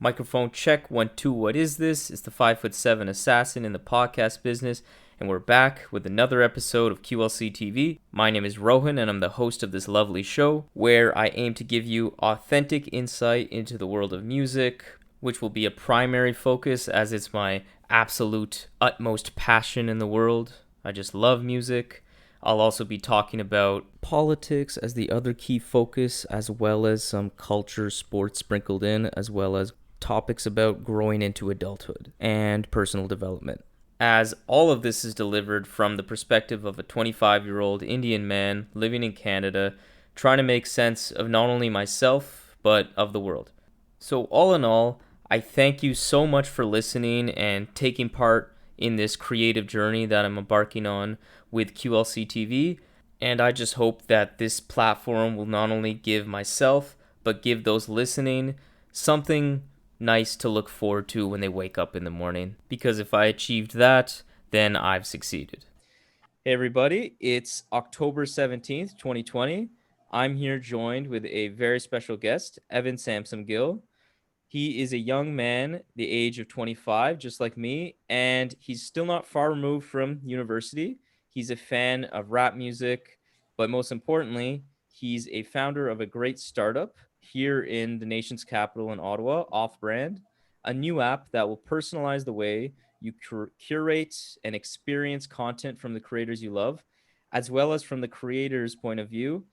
Microphone check 1 2. What is this? It's the 5'7" assassin in the podcast business, and we're back with another episode of QLC TV. My name is Rohan, and I'm the host of this lovely show where I aim to give you authentic insight into the world of music, which will be a primary focus as it's my absolute utmost passion in the world. I just love music. I'll also be talking about politics as the other key focus, as well as some culture, sports sprinkled in, as well as topics about growing into adulthood and personal development. As all of this is delivered from the perspective of a 25-year-old Indian man living in Canada, trying to make sense of not only myself, but of the world. So all in all, I thank you so much for listening and taking part in this creative journey that I'm embarking on with QLC TV. And I just hope that this platform will not only give myself, but give those listening something nice to look forward to when they wake up in the morning. Because if I achieved that, then I've succeeded. Hey everybody, it's October 17th, 2020. I'm here joined with a very special guest, Evan Sansom-Gill. He is a young man, the age of 25, just like me, and he's still not far removed from university. He's a fan of rap music, but most importantly, he's a founder of a great startup here in the nation's capital in Ottawa, Offbrand, a new app that will personalize the way you curate and experience content from the creators you love, as well as from the creator's point of view.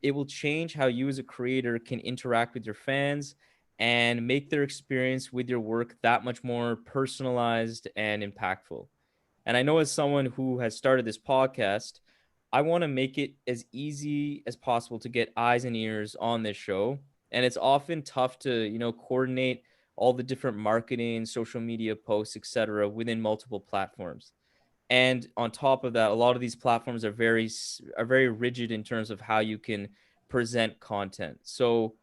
It will change how you as a creator can interact with your fans and make their experience with your work that much more personalized and impactful. And I know as someone who has started this podcast, I want to make it as easy as possible to get eyes and ears on this show. And it's often tough to, coordinate all the different marketing, social media posts, etc., within multiple platforms. And on top of that, a lot of these platforms are very rigid in terms of how you can present content. So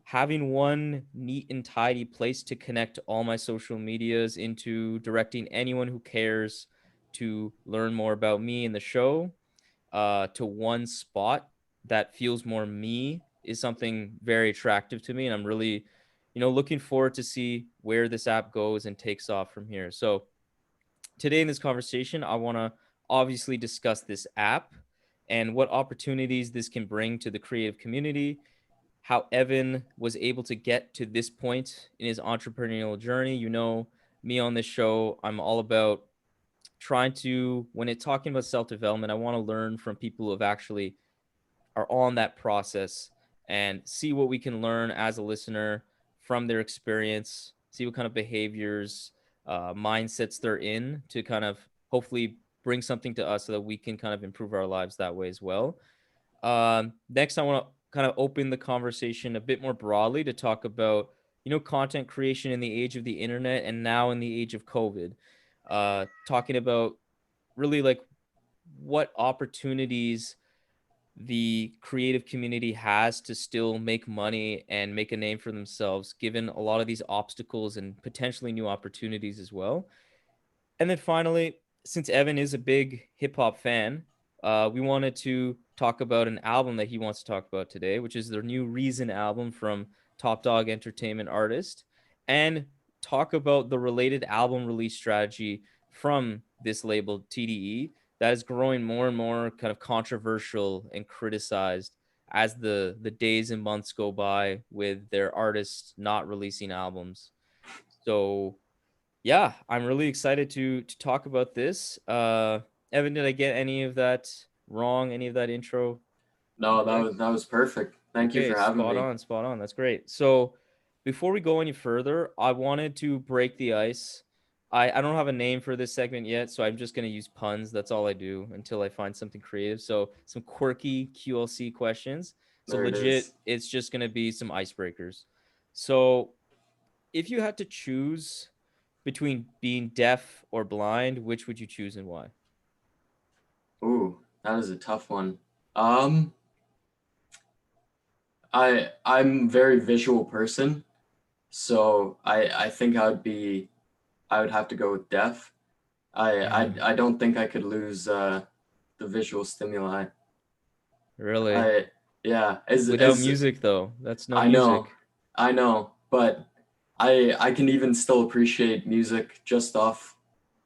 having one neat and tidy place to connect all my social medias into directing anyone who cares to learn more about me and the show to one spot that feels more me is something very attractive to me. And I'm really, looking forward to see where this app goes and takes off from here. So today in this conversation, I want to obviously discuss this app and what opportunities this can bring to the creative community, how Evan was able to get to this point in his entrepreneurial journey. You know, me on this show, I'm all about trying to, when it's talking about self-development, I want to learn from people who have actually are on that process and see what we can learn as a listener from their experience, see what kind of behaviors, mindsets they're in to kind of hopefully bring something to us so that we can kind of improve our lives that way as well. Next, I want to kind of open the conversation a bit more broadly to talk about, content creation in the age of the internet and now in the age of COVID. Talking about really like what opportunities the creative community has to still make money and make a name for themselves, given a lot of these obstacles and potentially new opportunities as well. And then finally, since Evan is a big hip hop fan, we wanted to talk about an album that he wants to talk about today, which is their new Reason album from Top Dog Entertainment artist, and talk about the related album release strategy from this label TDE that is growing more and more kind of controversial and criticized as the days and months go by with their artists not releasing albums. So yeah, I'm really excited to talk about this. Evan, did I get any of that wrong? Any of that intro? No, that Correct? was that was perfect. Thank you Okay, for having spot me. on, spot on. That's great. So before we go any further, I wanted to break the ice. I don't have a name for this segment yet, so I'm just gonna use puns. That's all I do until I find something creative. So some quirky QLC questions. So There it legit, is. it's just gonna be some icebreakers. So if you had to choose between being deaf or blind, which would you choose and why? Ooh, that is a tough one. Um, I'm a very visual person, so I think I would have to go with deaf. I don't think I could lose the visual stimuli. Really? I yeah, Without as music though. That's no I know, music. I know, but I can even still appreciate music just off.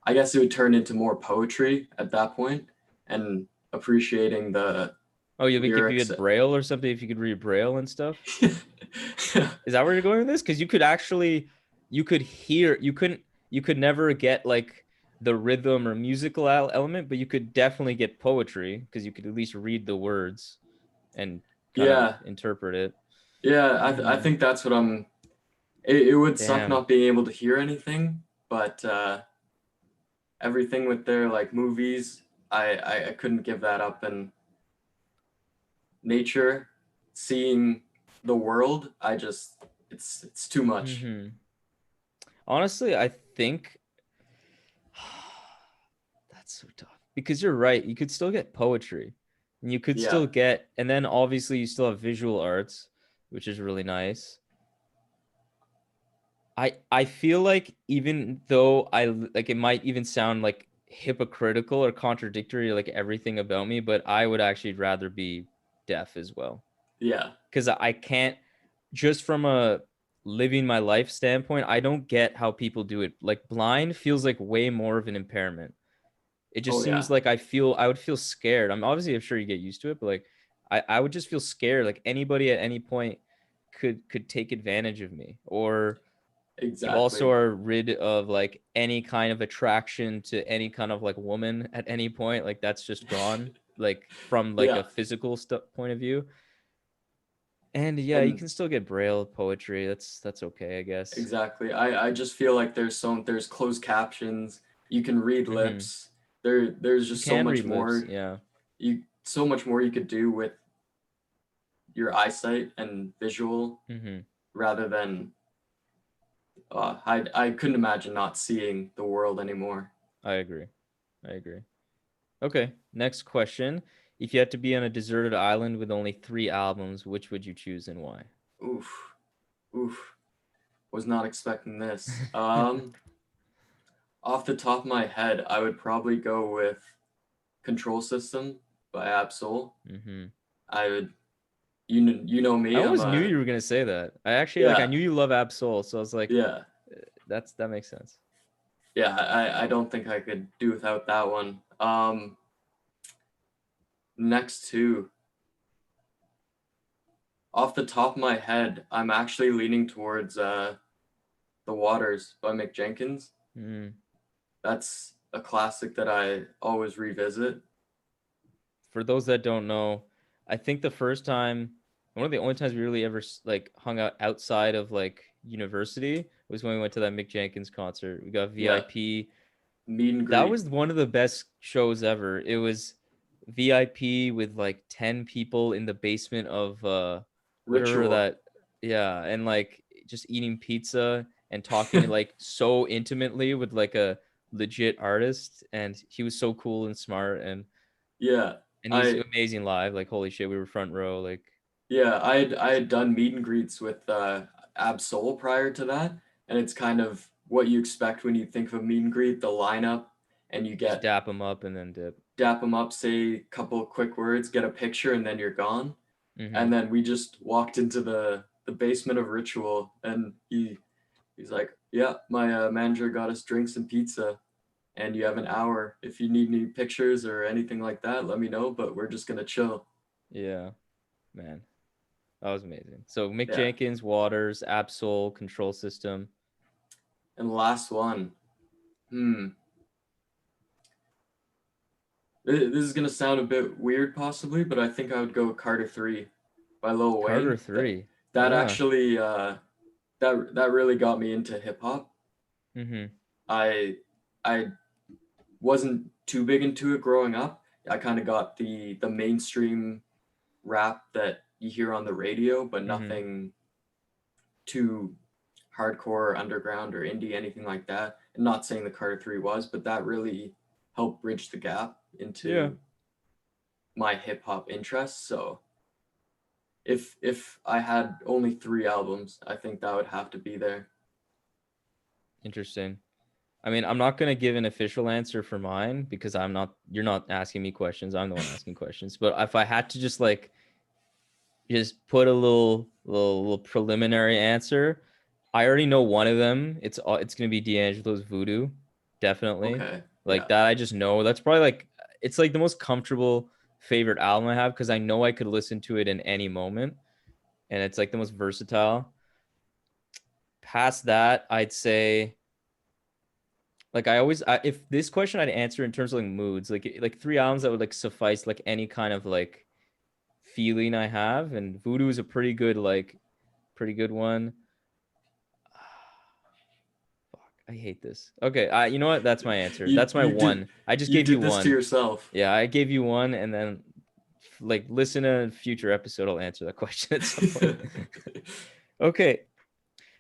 I guess it would turn into more poetry at that point, and appreciating the Oh, you think if you lyrics. had Braille or something, if you could read Braille and stuff? Is that where you're going with this? Because you could actually, you could hear, you could never get like the rhythm or musical element, but you could definitely get poetry because you could at least read the words and kind of Yeah, interpret it. yeah. I Mm, think that's what I'm. It would suck damn. not being able to hear anything, but everything with their like movies, I couldn't give that up. And nature, seeing the world, I just it's too much. Hmm. Honestly, I think that's so tough because you're right. You could still get poetry and you could Yeah, still get, and then obviously you still have visual arts, which is really nice. I feel like even though like it might even sound like hypocritical or contradictory, like everything about me, but I would actually rather be deaf as well yeah. because I can't, just from a living my life standpoint, I don't get how people do it. Like blind feels like way more of an impairment. It just Oh seems yeah, like I would feel scared. I'm sure you get used to it, but like I would just feel scared. Like anybody at any point could take advantage of me. Or you also exactly. are rid of like any kind of attraction to any kind of like woman at any point. Like that's just gone. Like from like Yeah, a physical point of view. And yeah, you and can still get braille poetry. That's okay, I guess. exactly. I just feel like there's closed captions. You can read Mm-hmm. lips. There's You just so can much read lips, more. yeah. So much more you could do with your eyesight and visual Mm-hmm. rather than I couldn't imagine not seeing the world anymore. I agree. I agree. Okay, next question. If you had to be on a deserted island with only 3 albums, which would you choose and why? Oof, oof. Was not expecting this. Off the top of my head, I would probably go with Control System by Absol. Mm-hmm. I would, you know I me. I'm almost knew a you were gonna say that. I actually like I yeah, knew you love Absol, so I was like, yeah, that makes sense. yeah. I don't think I could do without that one. Next two, off the top of my head, I'm actually leaning towards The Waters by Mick Jenkins. Mm. That's a classic that I always revisit. For those that don't know, I think the first time, one of the only times we really ever like hung out outside of like university was when we went to that Mick Jenkins concert. We got Yeah, VIP. meet and That greet. was one of the best shows ever. It was VIP with like 10 people in the basement of whatever Ritual. that, yeah, and like just eating pizza and talking like so intimately with like a legit artist, and he was so cool and smart, Yeah, and he's I amazing live. Like holy shit, we were front row. Like yeah, I had done meet and greets with Absol prior to that, and it's kind of what you expect when you think of a meet and greet, the lineup, and you just get dap him up and then dip. dap them up, say a couple of quick words, get a picture, and then you're gone. Mm-hmm. And then we just walked into the basement of Ritual, and he's like, "Yeah, my manager got us drinks and pizza, and you have an hour. If you need any pictures or anything like that, let me know. But we're just gonna chill." Yeah, man, that was amazing. So Mick Yeah. Jenkins, Waters, Absol, Control System. And the last one, hmm, this is gonna sound a bit weird possibly, but I think I would go with Carter 3 by Lil Carter Wayne. That 3. that Yeah. actually that really got me into hip hop. Mm-hmm. I I wasn't too big into it growing up. I kind of got the mainstream rap that you hear on the radio, but Mm-hmm. nothing too hardcore or underground or indie, anything like that. And not saying the Carter 3 was, but that really helped bridge the gap Yeah. into my hip hop interests. So if I had only 3 albums, I think that would have to be there. Interesting. I mean, I'm not gonna give an official answer for mine because I'm not. You're not asking me questions. I'm the one asking questions. But if I had to just put a little preliminary answer, I already know one of them. It's gonna be D'Angelo's Voodoo, definitely. Okay. Like Yeah. that, I just know that's probably like it's like the most comfortable favorite album I have because I know I could listen to it in any moment, and it's like the most versatile. Past that, I'd say like if this question I'd answer in terms of like moods, like three albums that would like suffice like any kind of like feeling I have, and Voodoo is a pretty good one. Fuck, I hate this. Okay, you know what? That's my answer. You That's my you did one. I just you gave you did this to one. yourself. Yeah, I gave you one, and then like listen to a future episode. I'll answer that question at some point. Okay,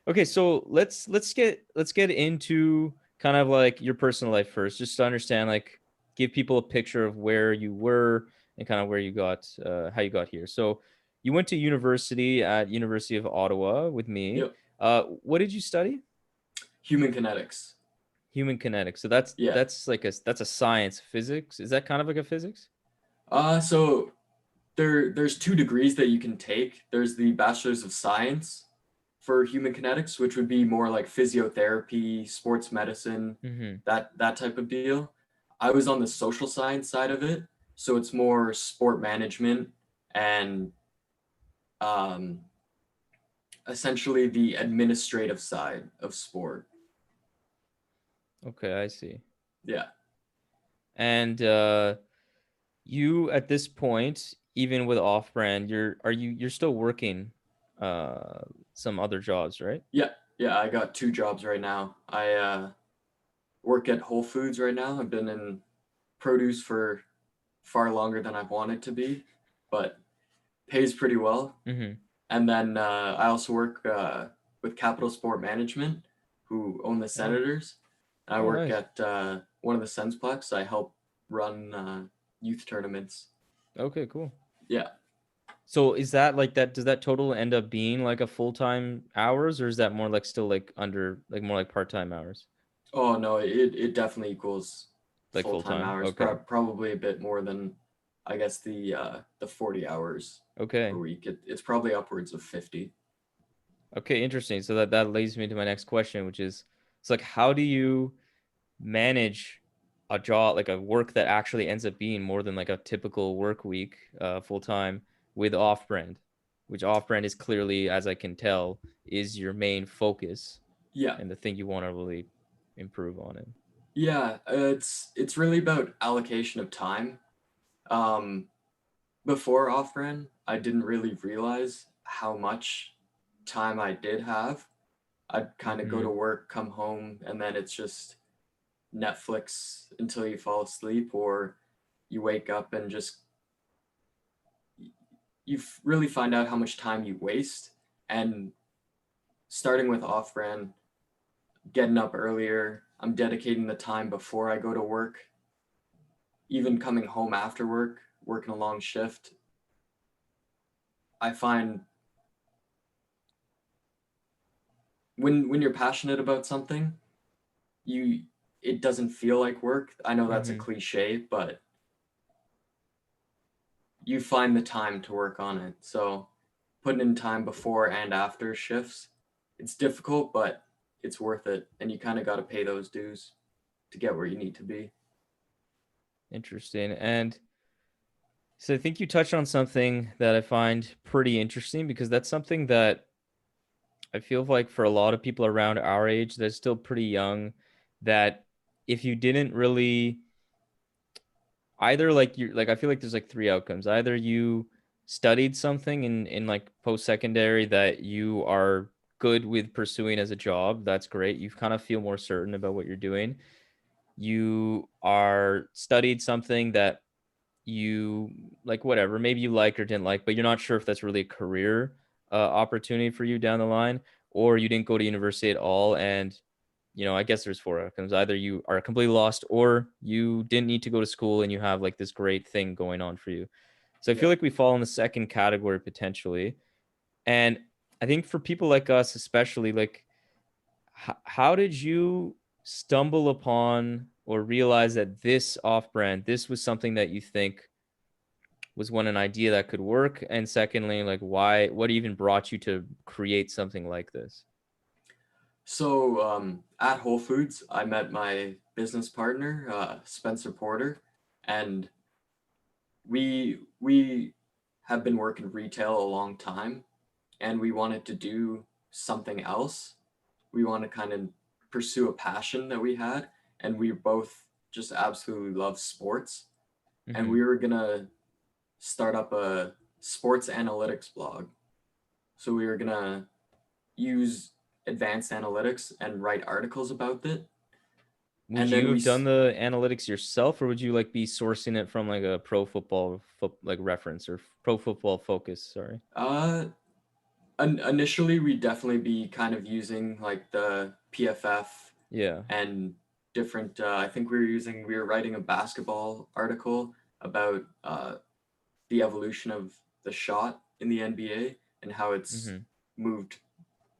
okay. So let's get into kind of like your personal life first, just to understand, like, give people a picture of where you were and kind of where you got, how you got here. So you went to university at University of Ottawa with me. Yep. What did you study? Human kinetics. Human kinetics. So that's Yeah. that's like that's a science. Physics, is that kind of like a physics? So there's two degrees that you can take. There's the Bachelor's of Science for human kinetics, which would be more like physiotherapy, sports medicine, Mm-hmm. that type of deal. I was on the social science side of it, so it's more sport management and um, essentially the administrative side of sport. Okay, I see. Yeah. And you at this point, even with Offbrand, you're still working uh some other jobs, right? Yeah. Yeah. I got two jobs right now. I work at Whole Foods right now. I've been in produce for far longer than I've wanted to be, but pays pretty well. Mm-hmm. And then I also work with Capital Sport Management, who own the Oh, Senators. I oh, work nice. at one of the Sensplex. I help run youth tournaments. Okay, cool. Yeah. So is that like that? Does that total end up being like a full-time hours, or is that more like still like under like more like part-time hours, Oh no, it definitely equals like full time full-time? hours. Okay, Probably a bit more than I guess the 40 hours per okay, week. It's probably upwards of 50. okay. Interesting. So that leads me to my next question, which is, it's like, how do you manage a job, like a work that actually ends up being more than like a typical work week, full time, with off brand, which off brand is clearly, as I can tell, is your main focus Yeah. and the thing you want to really improve on it. Yeah, it's really about allocation of time. Um, Before Offbrand, I didn't really realize how much time I did have. I'd kind of go Mm-hmm. to work, come home, and then it's just Netflix until you fall asleep, or you wake up and just really find out how much time you waste. And starting with Offbrand, getting up earlier, I'm dedicating the time before I go to work, even coming home after work, working a long shift. I find when you're passionate about something, you it doesn't feel like work. I know that's a Mm-hmm. cliche, but you find the time to work on it. So putting in time before and after shifts, it's difficult, but it's worth it. And you kind of got to pay those dues to get where you need to be. Interesting. And so I think you touched on something that I find pretty interesting, because that's something that I feel like for a lot of people around our age that's still pretty young, that if you didn't really either like you like I feel like there's like three outcomes. Either you studied something in like post secondary that you are good with pursuing as a job, that's great. You kind of feel more certain about what you're doing. You are studied something that you like, whatever, maybe you like or didn't like, but you're not sure if that's really a career opportunity for you down the line, or you didn't go to university at all. And I guess there's four outcomes. Either you are completely lost, or you didn't need to go to school and you have like this great thing going on for you. So I Yeah. feel like we fall in the second category potentially. And I think for people like us, especially, like, how did you stumble upon or realize that this off brand, this was something that you think was, one, an idea that could work, and secondly, like, what even brought you to create something like this? So at Whole Foods, I met my business partner, Spencer Porter, and we have been working retail a long time, and we wanted to do something else. We want to kind of pursue a passion that we had, and we both just absolutely love sports, and Mm-hmm. we were gonna start up a sports analytics blog. So we were gonna use advanced analytics and write articles about it. Would And then you we have done the analytics yourself, or would you like be sourcing it from like a pro football like reference or pro football focus? Sorry. uh initially we'd definitely be kind of using like the PFF Yeah. and different I think we were writing a basketball article about the evolution of the shot in the NBA and how it's Mm-hmm. moved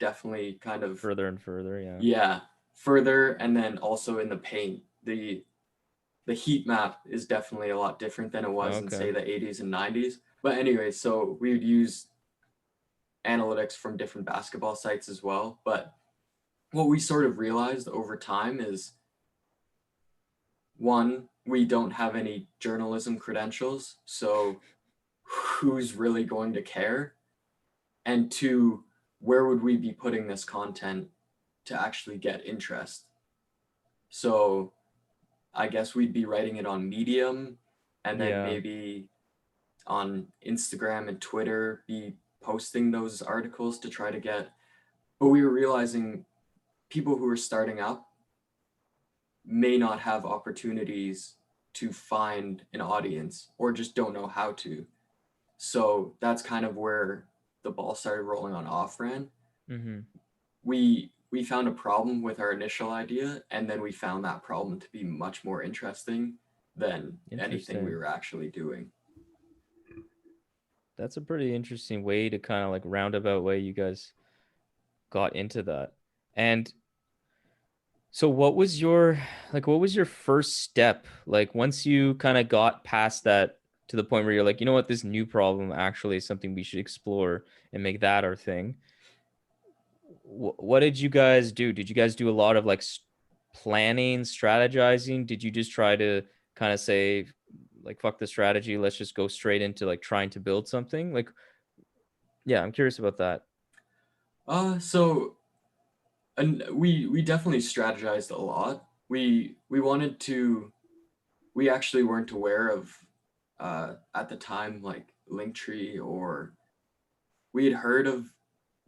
definitely kind of Further and further. Yeah. yeah further, and then also in the paint the heat map is definitely a lot different than it was in Okay. say the 80s and 90s. But anyway, so we would use analytics from different basketball sites as well. But what we sort of realized over time is one, we don't have any journalism credentials, so who's really going to care? And two, where would we be putting this content to actually get interest? So I guess we'd be writing it on Medium and then Yeah. maybe on Instagram and Twitter be posting those articles to try to get. But we were realizing people who are starting up may not have opportunities to find an audience or just don't know how to. So that's kind of where the ball started rolling on Offbrand. Mm-hmm. We found a problem with our initial idea, and then we found that problem to be much more interesting than anything we Interesting. were actually doing. That's a pretty interesting way to kind of like roundabout way you guys got into that. And so what was your first step? Like once you kind of got past that to the point where you're like, you know what, this new problem actually is something we should explore and make that our thing. What did you guys do? Did you guys do a lot of like planning, strategizing? Did you just try to kind of say like fuck the strategy, let's just go straight into like trying to build something? Like yeah, I'm curious about that. So and we definitely strategized a lot. We wanted to. We actually weren't aware of at the time like Linktree, or we had heard of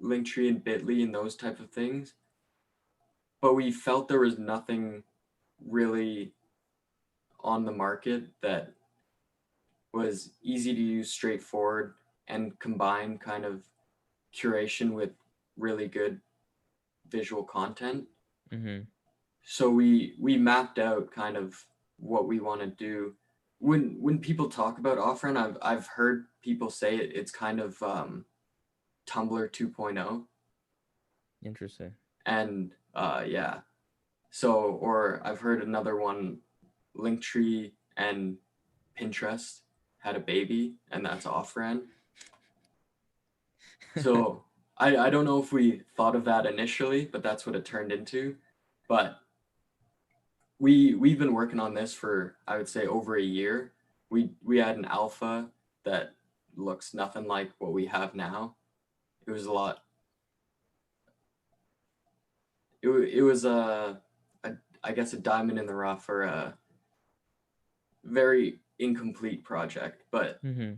Linktree and Bitly and those type of things, but we felt there was nothing really on the market that was easy to use, straightforward, and combine kind of curation with really good visual content. Mm-hmm. So we mapped out kind of what we want to do. When people talk about Offrun, I've heard people say it's kind of Tumblr 2.0, Interesting. and yeah. So or I've heard another one, Linktree and Pinterest had a baby, and that's Offran. So I don't know if we thought of that initially, but that's what it turned into. But we've been working on this for I would say over a year. We had an alpha that looks nothing like what we have now. It was a lot. It was a I guess a diamond in the rough, or a very incomplete project. But Mm-hmm.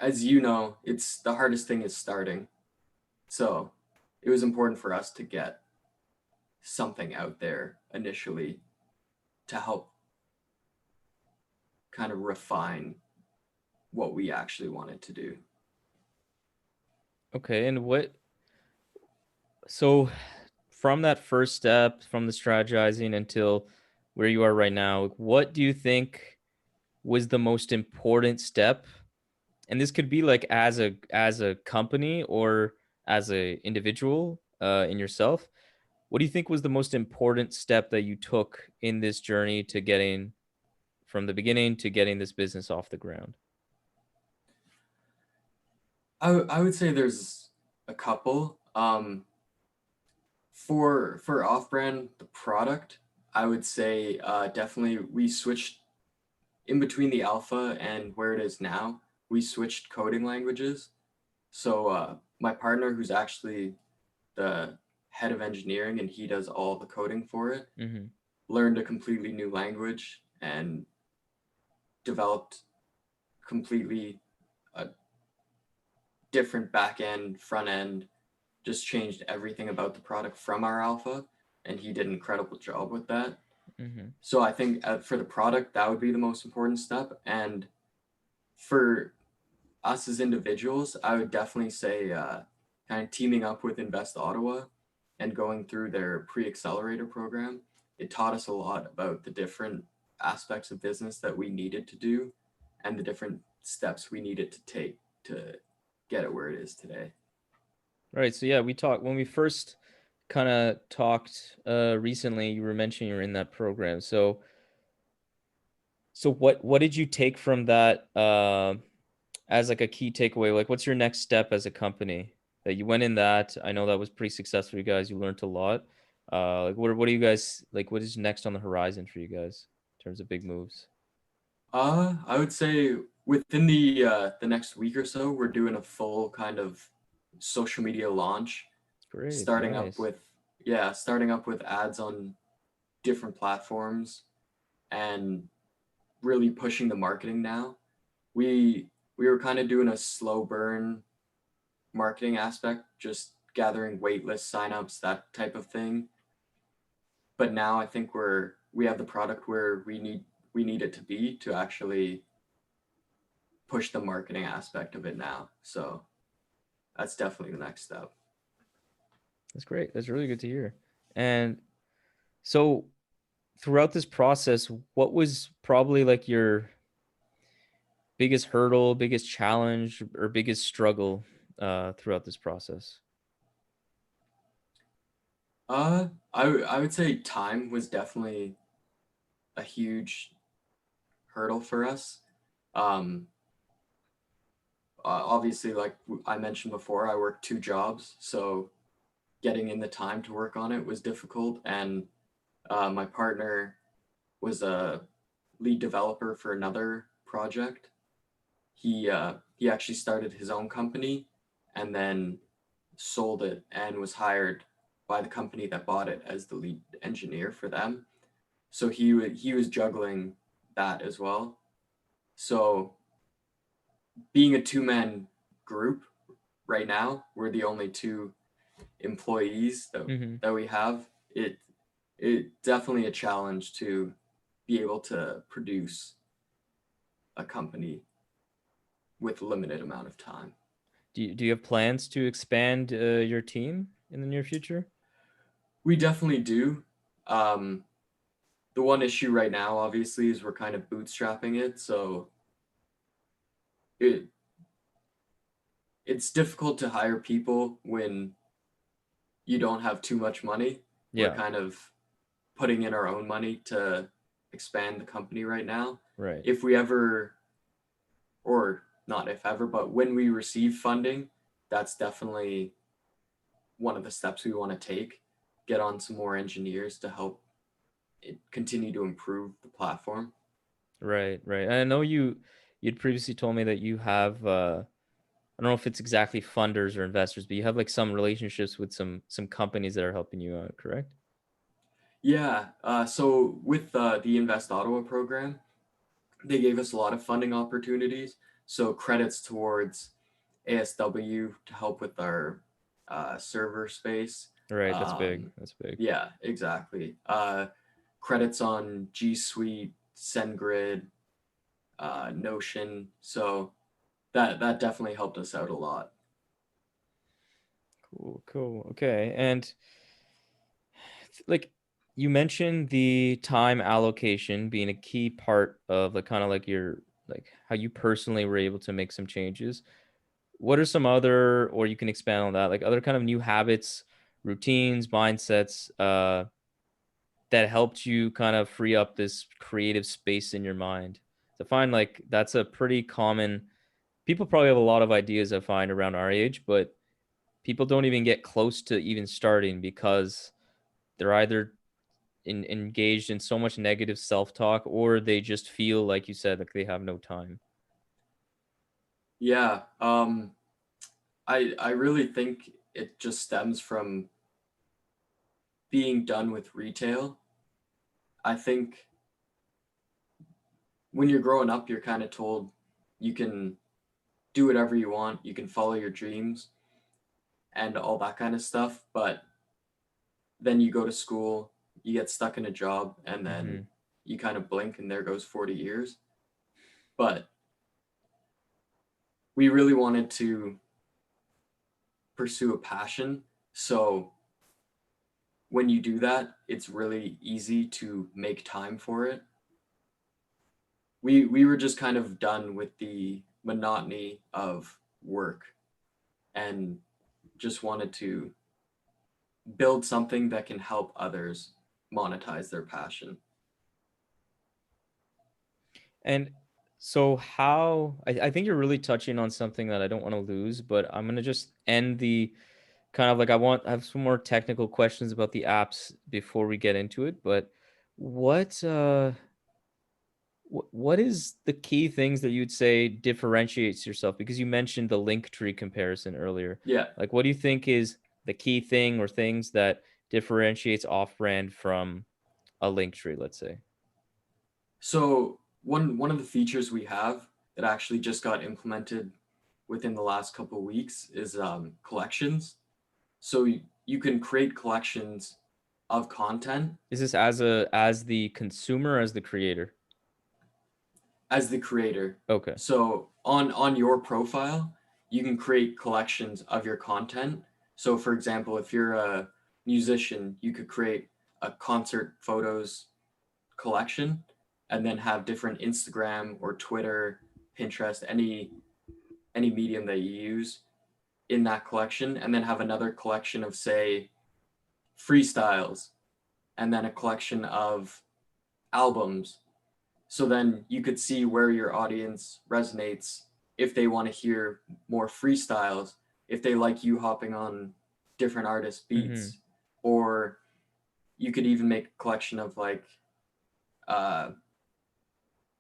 as you know, it's the hardest thing is starting. So it was important for us to get something out there initially to help kind of refine what we actually wanted to do. Okay, and so from that first step, from the strategizing until where you are right now, what do you think was the most important step? And this could be like as a company or as a individual in yourself. What do you think was the most important step that you took in this journey to getting from the beginning to getting this business off the ground? I would say there's a couple. For off-brand, the product, I would say definitely we switched in between the alpha and where it is now. We switched coding languages. So my partner, who's actually the head of engineering and he does all the coding for it, Mm-hmm. learned a completely new language and developed completely a different back end, front end, just changed everything about the product from our alpha. And he did an incredible job with that. Mm-hmm. So I think for the product, that would be the most important step. And for us as individuals, I would definitely say kind of teaming up with Invest Ottawa and going through their pre-accelerator program. It taught us a lot about the different aspects of business that we needed to do and the different steps we needed to take to get it where it is today. Right. So yeah, we talked when we first kind of talked recently. You were mentioning you're in that program. So what did you take from that as like a key takeaway? Like, what's your next step as a company? That you went in that. I know that was pretty successful for you guys. You learned a lot. Like, what do you guys like? What is next on the horizon for you guys in terms of big moves? I would say within the next week or so, we're doing a full kind of social media launch, Great. starting up Nice. with starting up with ads on different platforms and really pushing the marketing now. We we were kind of doing a slow burn marketing aspect, just gathering waitlist signups, that type of thing. But now I think we have the product where we need it to be to actually push the marketing aspect of it now. So that's definitely the next step. That's great. That's really good to hear. And so throughout this process, what was probably like your biggest hurdle, biggest challenge, or biggest struggle throughout this process? I would say time was definitely a huge hurdle for us. Um, Obviously, like I mentioned before, I worked two jobs, so getting in the time to work on it was difficult. And my partner was a lead developer for another project. He actually started his own company and then sold it and was hired by the company that bought it as the lead engineer for them. So he was juggling that as well. So being a two-man group right now, we're the only two employees Mm-hmm. that we have. It definitely a challenge to be able to produce a company with a limited amount of time. Do you have plans to expand your team in the near future? We definitely do. Um, the one issue right now, obviously, is we're kind of bootstrapping it, so it it's difficult to hire people when you don't have too much money. We're Yeah, kind of putting in our own money to expand the company right now. right. If we ever, or not if ever, but when we receive funding, that's definitely one of the steps we want to take. Get on some more engineers to help it continue to improve the platform. Right, right. And I know you'd previously told me that you have I don't know if it's exactly funders or investors, but you have like some relationships with some companies that are helping you out, correct? Yeah. So with the Invest Ottawa program, they gave us a lot of funding opportunities. So credits towards ASW to help with our server space. Right, that's big. Um, That's big. yeah, exactly. Credits on G Suite, SendGrid, Notion. So that definitely helped us out a lot. Cool, cool. Okay. And like you mentioned the time allocation being a key part of the kind of like your like how you personally were able to make some changes. What are some other, or you can expand on that, like other kind of new habits, routines, mindsets that helped you kind of free up this creative space in your mind? To find like that's a pretty common, people probably have a lot of ideas I find around our age, but people don't even get close to even starting because they're either engaged in so much negative self-talk, or they just feel like you said, like they have no time. Yeah. I really think it just stems from being done with retail. I think when you're growing up, you're kind of told you can do whatever you want, you can follow your dreams and all that kind of stuff. But then you go to school, you get stuck in a job, and then Hmm. you kind of blink and there goes 40 years. But we really wanted to pursue a passion. So when you do that, it's really easy to make time for it. We were just kind of done with the monotony of work and just wanted to build something that can help others monetize their passion. And so how I think you're really touching on something that I don't want to lose, but I'm gonna just end the kind of like I have some more technical questions about the apps before we get into it. But what what is the key things that you'd say differentiates yourself? Because you mentioned the link tree comparison earlier. Yeah. Like, what do you think is the key thing or things that differentiates off brand from a link tree, let's say? So one of the features we have that actually just got implemented within the last couple of weeks is collections. So you can create collections of content Is this as the consumer, as the creator? as the creator. Okay. So on your profile, you can create collections of your content. So for example, if you're a musician, you could create a concert photos collection and then have different Instagram or Twitter, Pinterest, any medium that you use in that collection, and then have another collection of say freestyles and then a collection of albums. So then you could see where your audience resonates, if they want to hear more freestyles, if they like you hopping on different artist Mm-hmm. beats, or you could even make a collection of like uh,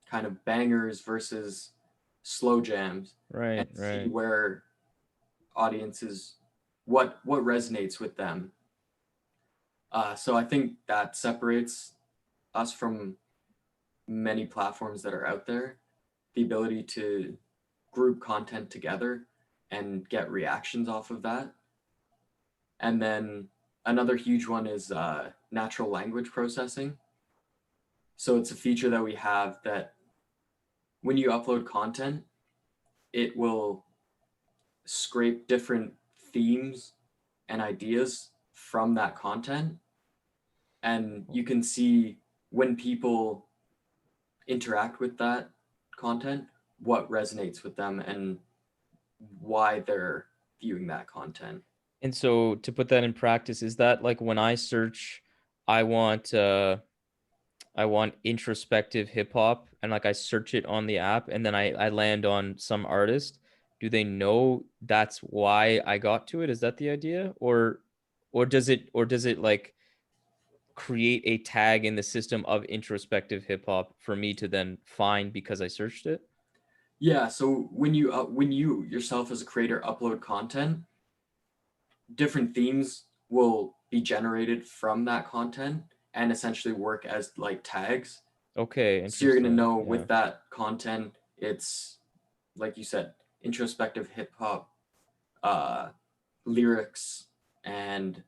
kind of bangers versus slow jams and Right, see right. where audiences what resonates with them. So I think that separates us from many platforms that are out there. The ability to group content together and get reactions off of that. And then another huge one is natural language processing. So it's a feature that we have that when you upload content, it will scrape different themes and ideas from that content. And you can see when people interact with that content, what resonates with them and why they're viewing that content. And so to put that in practice, is that like when I search, I want I want introspective hip hop, and like I search it on the app and then I land on some artist, do they know that's why I got to it? Is that the idea? Or does it like create a tag in the system of introspective hip hop for me to then find because I searched it? Yeah, so when you yourself as a creator upload content, different themes will be generated from that content and essentially work as like tags. Okay, So you're gonna interesting. know Yeah. with that content, it's like you said, introspective hip hop, uh, lyrics, and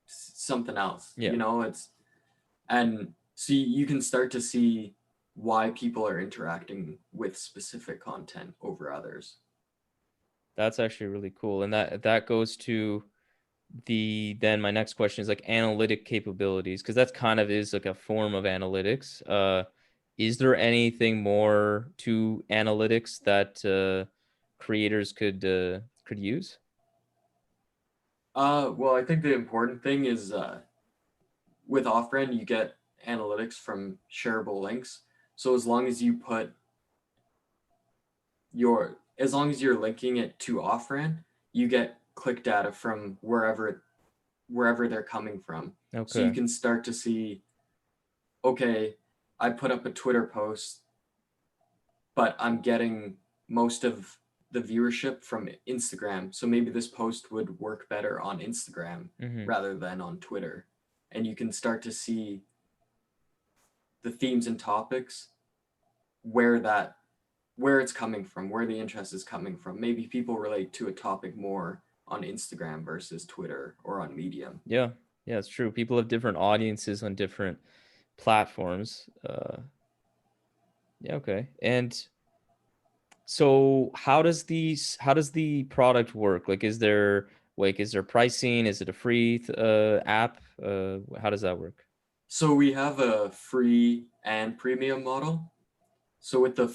something else. Yeah. It's and so you can start to see why people are interacting with specific content over others. That's actually really cool. And that goes to then my next question is like analytic capabilities, because that's kind of is like a form of analytics. Is there anything more to analytics that creators could use? Well, I think the important thing is with Offbrand, you get analytics from shareable links. So as long as you're linking it to Offbrand, you get click data from wherever they're coming from. So you Okay. can start to see, okay, I put up a Twitter post, but I'm getting most of the viewership from Instagram. So maybe this post would work better on Instagram Mm-hmm. rather than on Twitter. And you can start to see the themes and topics where that where it's coming from, where the interest is coming from. Maybe people relate to a topic more on Instagram versus Twitter or on Medium. Yeah. Yeah, it's true. People have different audiences on different platforms. Yeah, okay. And so how does the product work? Like is there pricing? Is it a free app? How does that work? So we have a free and premium model. So with the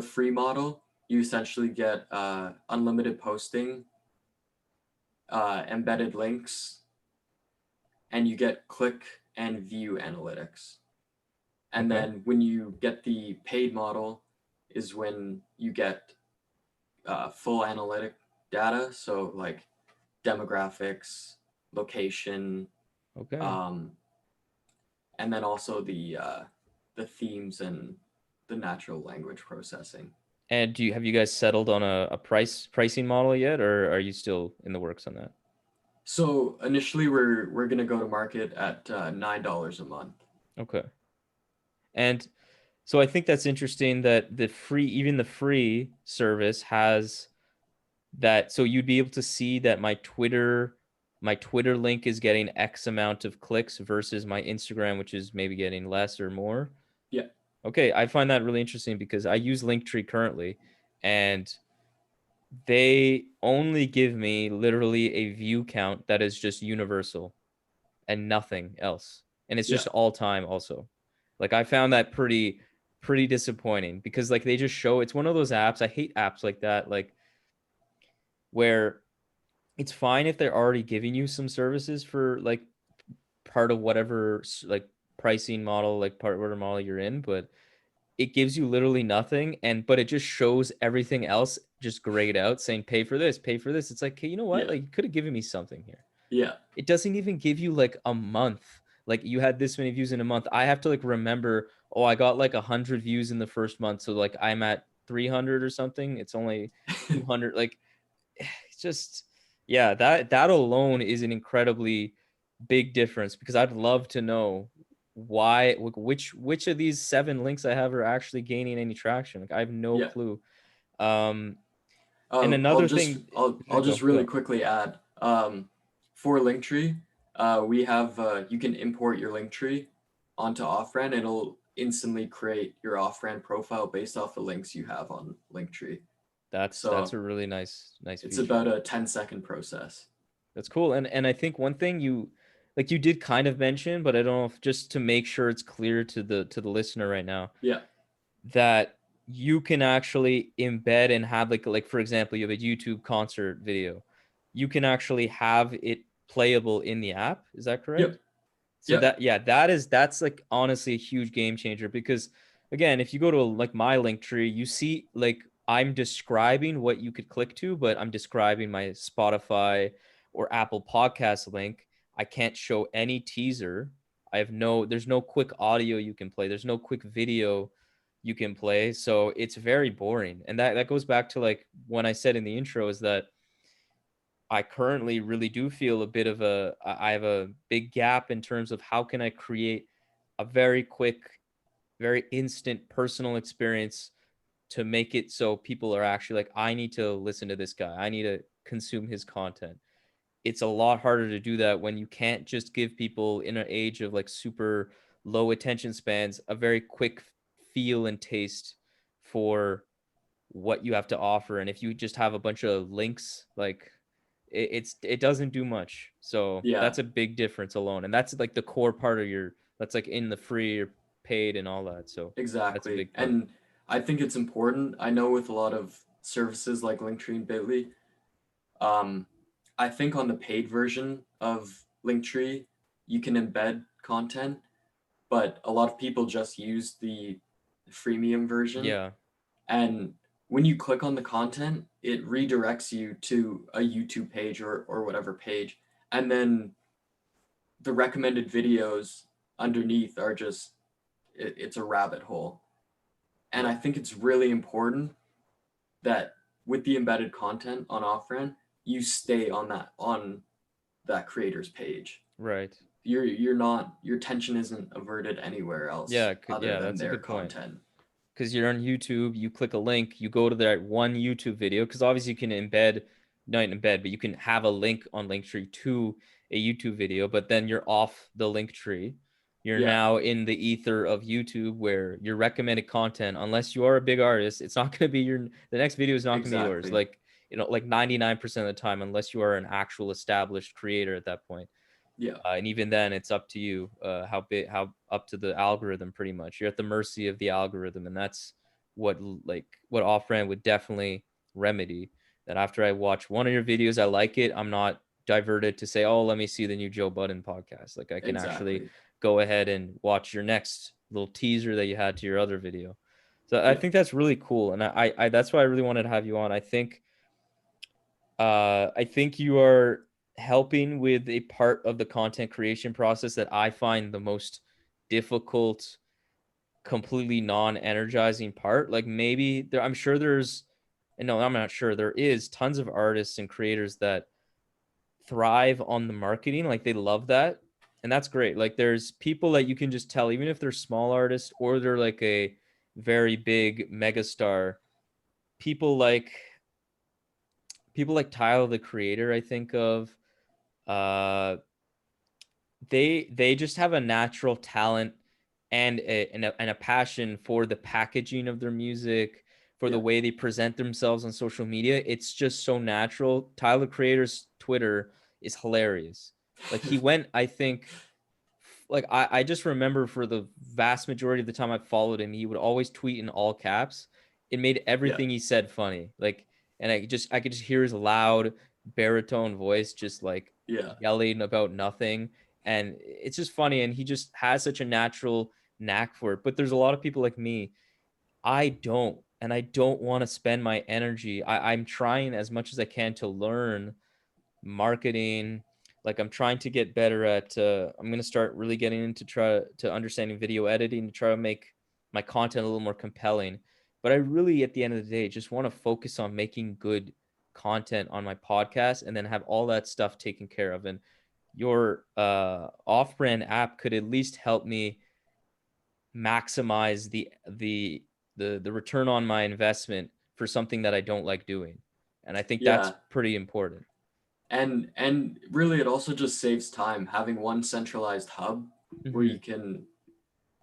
free model, you essentially get unlimited posting, embedded links, and you get click and view analytics. And Okay. then when you get the paid model, is when you get full analytic data. So like demographics, location, Okay. um, and then also the themes and the natural language processing. And have you guys settled on a pricing model yet, or are you still in the works on that? So initially, we're gonna go to market at $9 a month. Okay. And so I think that's interesting that even the free service has that. So you'd be able to see that my Twitter link is getting X amount of clicks versus my Instagram, which is maybe getting less or more. Yeah, Okay, I find that really interesting because I use Linktree currently, and they only give me literally a view count that is just universal and nothing else. And it's yeah, just all time also. Like I found that pretty disappointing because like they just show it's one of those apps. I hate apps like that, like where it's fine if they're already giving you some services for like part of whatever like pricing model, like part whatever model you're in, but it gives you literally nothing but it just shows everything else just grayed out saying pay for this, pay for this. It's like, hey, you know what? yeah, Like you could have given me something here. yeah, It doesn't even give you like a month. Like you had this many views in a month. I have to like remember, oh, I got like 100 views in the first month. So like I'm at 300 or something. It's only 200. Like it's just, yeah, that alone is an incredibly big difference because I'd love to know why, which of these 7 links I have are actually gaining any traction. Like I have no yeah. clue. Um, and another thing, I'll go, just really go. quickly add for Linktree, we have you can import your Linktree onto Offbrand. It'll instantly create your Offbrand profile based off the links you have on Linktree. That's So a really nice it's feature. about a 10-second process. That's cool. And I think one thing you did kind of mention, but I don't know if just to make sure it's clear to the listener right now Yeah, that you can actually embed and have like for example, you have a YouTube concert video. You can actually have it playable in the app. Is that correct? yep, So yep, that's like honestly a huge game changer because again, if you go to like my link tree, you see like I'm describing what you could click to, but I'm describing my Spotify or Apple Podcast link. I can't show any teaser. There's no quick audio you can play. There's no quick video you can play. So it's very boring. And that goes back to like when I said in the intro is that I currently really do feel a bit of I have a big gap in terms of how can I create a very quick, very instant personal experience to make it so people are actually like, I need to listen to this guy. I need to consume his content. It's a lot harder to do that when you can't just give people in an age of like super low attention spans a very quick feel and taste for what you have to offer. And if you just have a bunch of links, like it doesn't do much. So yeah. that's a big difference alone. And that's like the core part of that's like in the free or paid and all that. So that's a Exactly. big part. And I think it's important. I know with a lot of services like Linktree and Bitly, um, I think on the paid version of Linktree, you can embed content, but a lot of people just use the freemium version. Yeah. And when you click on the content, it redirects you to a YouTube page or whatever page. And then the recommended videos underneath are just, it's a rabbit hole. And Yeah. I think it's really important that with the embedded content on Offbrand, you stay on that creator's page. Right. You're not, your attention isn't averted anywhere else other Yeah, than that's a their good point. content. Because you're on YouTube, you click a link, you go to that one YouTube video, because obviously you can embed, not embed, but you can have a link on Linktree to a YouTube video, but then you're off the Linktree. You're Yeah, now in the ether of YouTube where your recommended content, unless you are a big artist, it's not going to be the next video is not going to be yours. exactly. Like, like 99% of the time, unless you are an actual established creator at that point. Yeah, And even then, it's up to you, how up to the algorithm. Pretty much, you're at the mercy of the algorithm, and that's what Offbrand would definitely remedy. That after I watch one of your videos, I like it, I'm not diverted to say, oh, let me see the new Joe Budden podcast. Like I can actually exactly. go ahead and watch your next little teaser that you had to your other video. So I Yeah, think that's really cool, and I that's why I really wanted to have you on. I think you are helping with a part of the content creation process that I find the most difficult, completely non-energizing part. Like maybe there, I'm sure there's, and no, I'm not sure, there is tons of artists and creators that thrive on the marketing. Like they love that. And that's great. Like there's people that you can just tell, even if they're small artists or they're like a very big megastar, people like people like Tyler the Creator, I think of. Uh, they just have a natural talent and and a passion for the packaging of their music, for the yeah, way they present themselves on social media. It's just so natural. Tyler Creator's Twitter is hilarious. Like he went, I think, like I just remember for the vast majority of the time I followed him, he would always tweet in all caps. It made yeah, everything he said funny. Like, and I could just hear his loud baritone voice just like yeah, yelling about nothing. And it's just funny. And he just has such a natural knack for it. But there's a lot of people like me. I don't, and I don't want to spend my energy. I'm trying as much as I can to learn marketing. Like I'm trying to get better at I'm going to start really getting into try to understanding video editing to try to make my content a little more compelling. But I really at the end of the day just want to focus on making good content on my podcast and then have all that stuff taken care of. And your off-brand app could at least help me maximize the return on my investment for something that I don't like doing. And I think that's yeah. pretty important. And really it also just saves time having one centralized hub where Mm-hmm. you can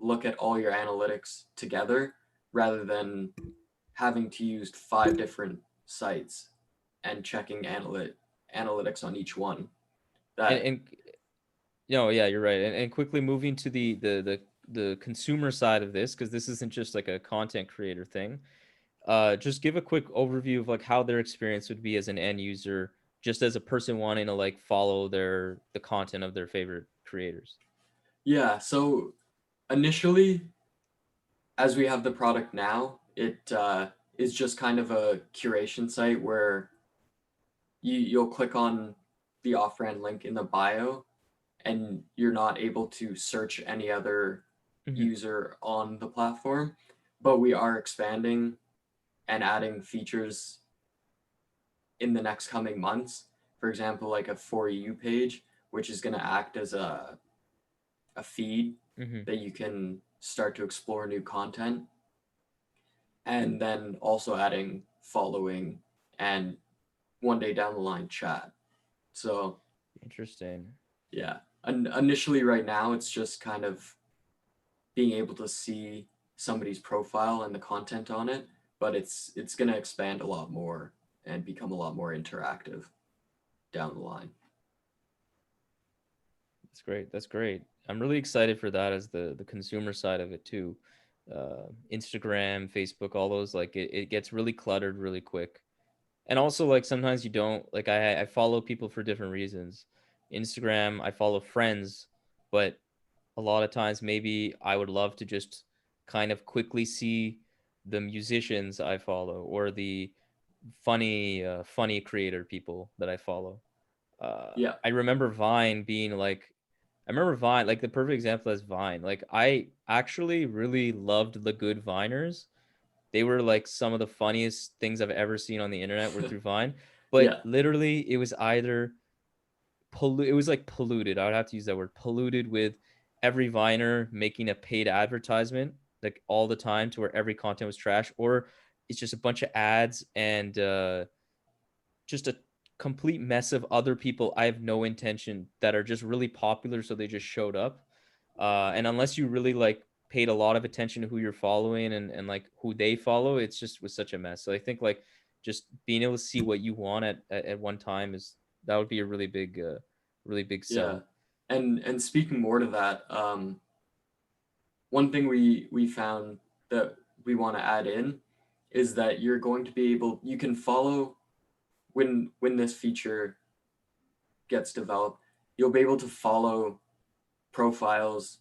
look at all your analytics together rather than having to use 5 different sites and checking analytics on each one. That And no, yeah, you're right. And quickly moving to the consumer side of this, because this isn't just like a content creator thing. Just give a quick overview of like how their experience would be as an end user, just as a person wanting to like follow the content of their favorite creators. Yeah, so initially, as we have the product now, it is just kind of a curation site where you'll click on the off-brand link in the bio and you're not able to search any other Mm-hmm. user on the platform. But we are expanding and adding features in the next coming months. For example, like a For You page, which is going to act as a feed Mm-hmm. that you can start to explore new content. And then also adding following and one day down the line chat. So, Interesting. yeah, initially, right now, it's just kind of being able to see somebody's profile and the content on it, but it's going to expand a lot more and become a lot more interactive down the line. That's great. That's great. I'm really excited for that as the consumer side of it too. Instagram, Facebook, all those like it gets really cluttered really quick. And also like sometimes you don't like I follow people for different reasons. Instagram, I follow friends, but a lot of times maybe I would love to just kind of quickly see the musicians I follow or the funny creator people that I follow. Yeah. I remember Vine being like, I remember Vine, like the perfect example is Vine. Like I actually really loved the good Viners. They were like some of the funniest things I've ever seen on the internet were through Vine. But Yeah. literally, it was either it was like polluted. I would have to use that word, polluted, with every Viner making a paid advertisement like all the time to where every content was trash, or it's just a bunch of ads and just a complete mess of other people I have no intention that are just really popular, so they just showed up. And unless you really like paid a lot of attention to who you're following and like who they follow, it's just was such a mess. So I think like just being able to see what you want at one time is that would be a really big Yeah. sell. And speaking more to that, one thing we found that we want to add in is that you're going to be able, you can follow, when this feature gets developed, you'll be able to follow profiles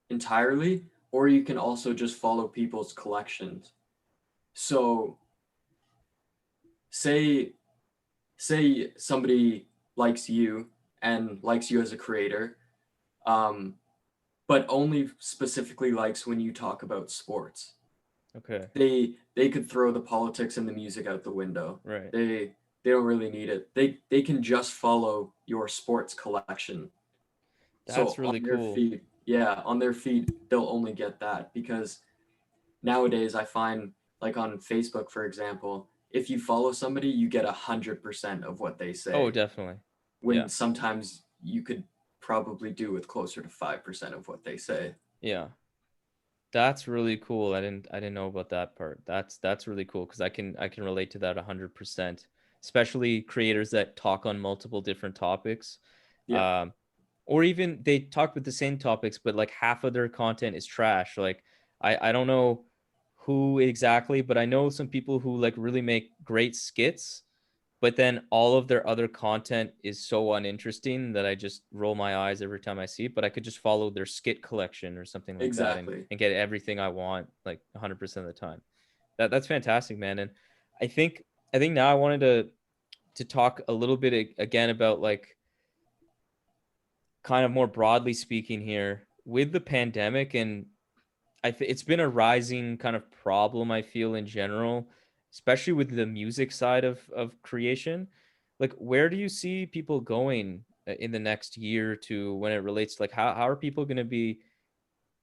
entirely, or you can also just follow people's collections. So say say somebody likes you and likes you as a creator, um, but only specifically likes when you talk about sports. Okay. They could throw the politics and the music out the window. Right. They don't really need it. They can just follow your sports collection. That's So on really their cool. feed, yeah, on their feed, they'll only get that because nowadays I find, like on Facebook, for example, if you follow somebody, you get 100% of what they Oh, say. definitely. When Yeah. sometimes you could probably do with closer to 5% of what they say. Yeah. That's really cool. I didn't know about that part. That's really cool because I can relate to that 100%. Especially creators that talk on multiple different topics. Yeah, Um, or even they talk with the same topics, but like half of their content is trash. Like I don't know who exactly, but I know some people who like really make great skits, but then all of their other content is so uninteresting that I just roll my eyes every time I see it. But I could just follow their skit collection or something like that exactly. and get everything I want like 100% of the time. That's fantastic, man. And I think I think now I wanted to talk a little bit again about like kind of more broadly speaking here with the pandemic, and it's been a rising kind of problem I feel in general, especially with the music side of creation. Like, where do you see people going in the next year or two when it relates to like how are people going to be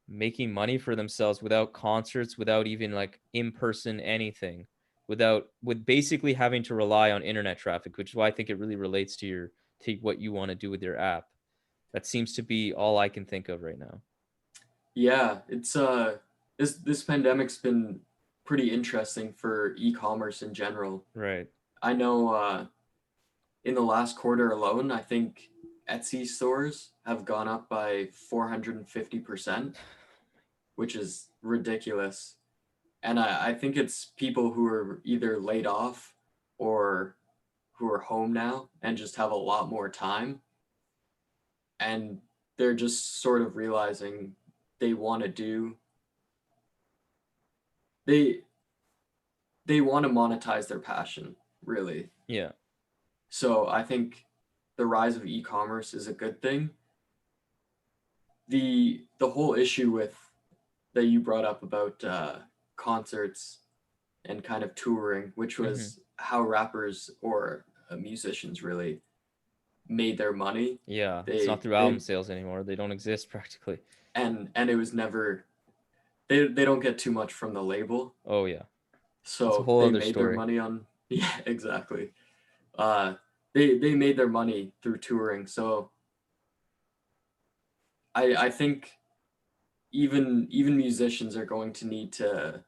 making money for themselves without concerts, without even like in person anything, without with basically having to rely on internet traffic, which is why I think it really relates to your to what you want to do with your app. That seems to be all I can think of right now. Yeah, it's this pandemic's been pretty interesting for e-commerce in general. Right. I know in the last quarter alone, I think Etsy stores have gone up by 450%, which is ridiculous. And I think it's people who are either laid off or who are home now and just have a lot more time. And they're just sort of realizing they want to do, they they want to monetize their passion, really. Yeah. So I think the rise of e-commerce is a good thing. The whole issue with that you brought up about concerts and kind of touring, which Hmm. was how rappers or musicians really made their money. Yeah, it's not They through album they sales anymore. They don't exist practically. and it was never, they don't get too much from the label, Oh yeah, that's a so whole they other made their story. money on yeah, exactly. Uh, they made their money through touring, so I think even musicians are going to need to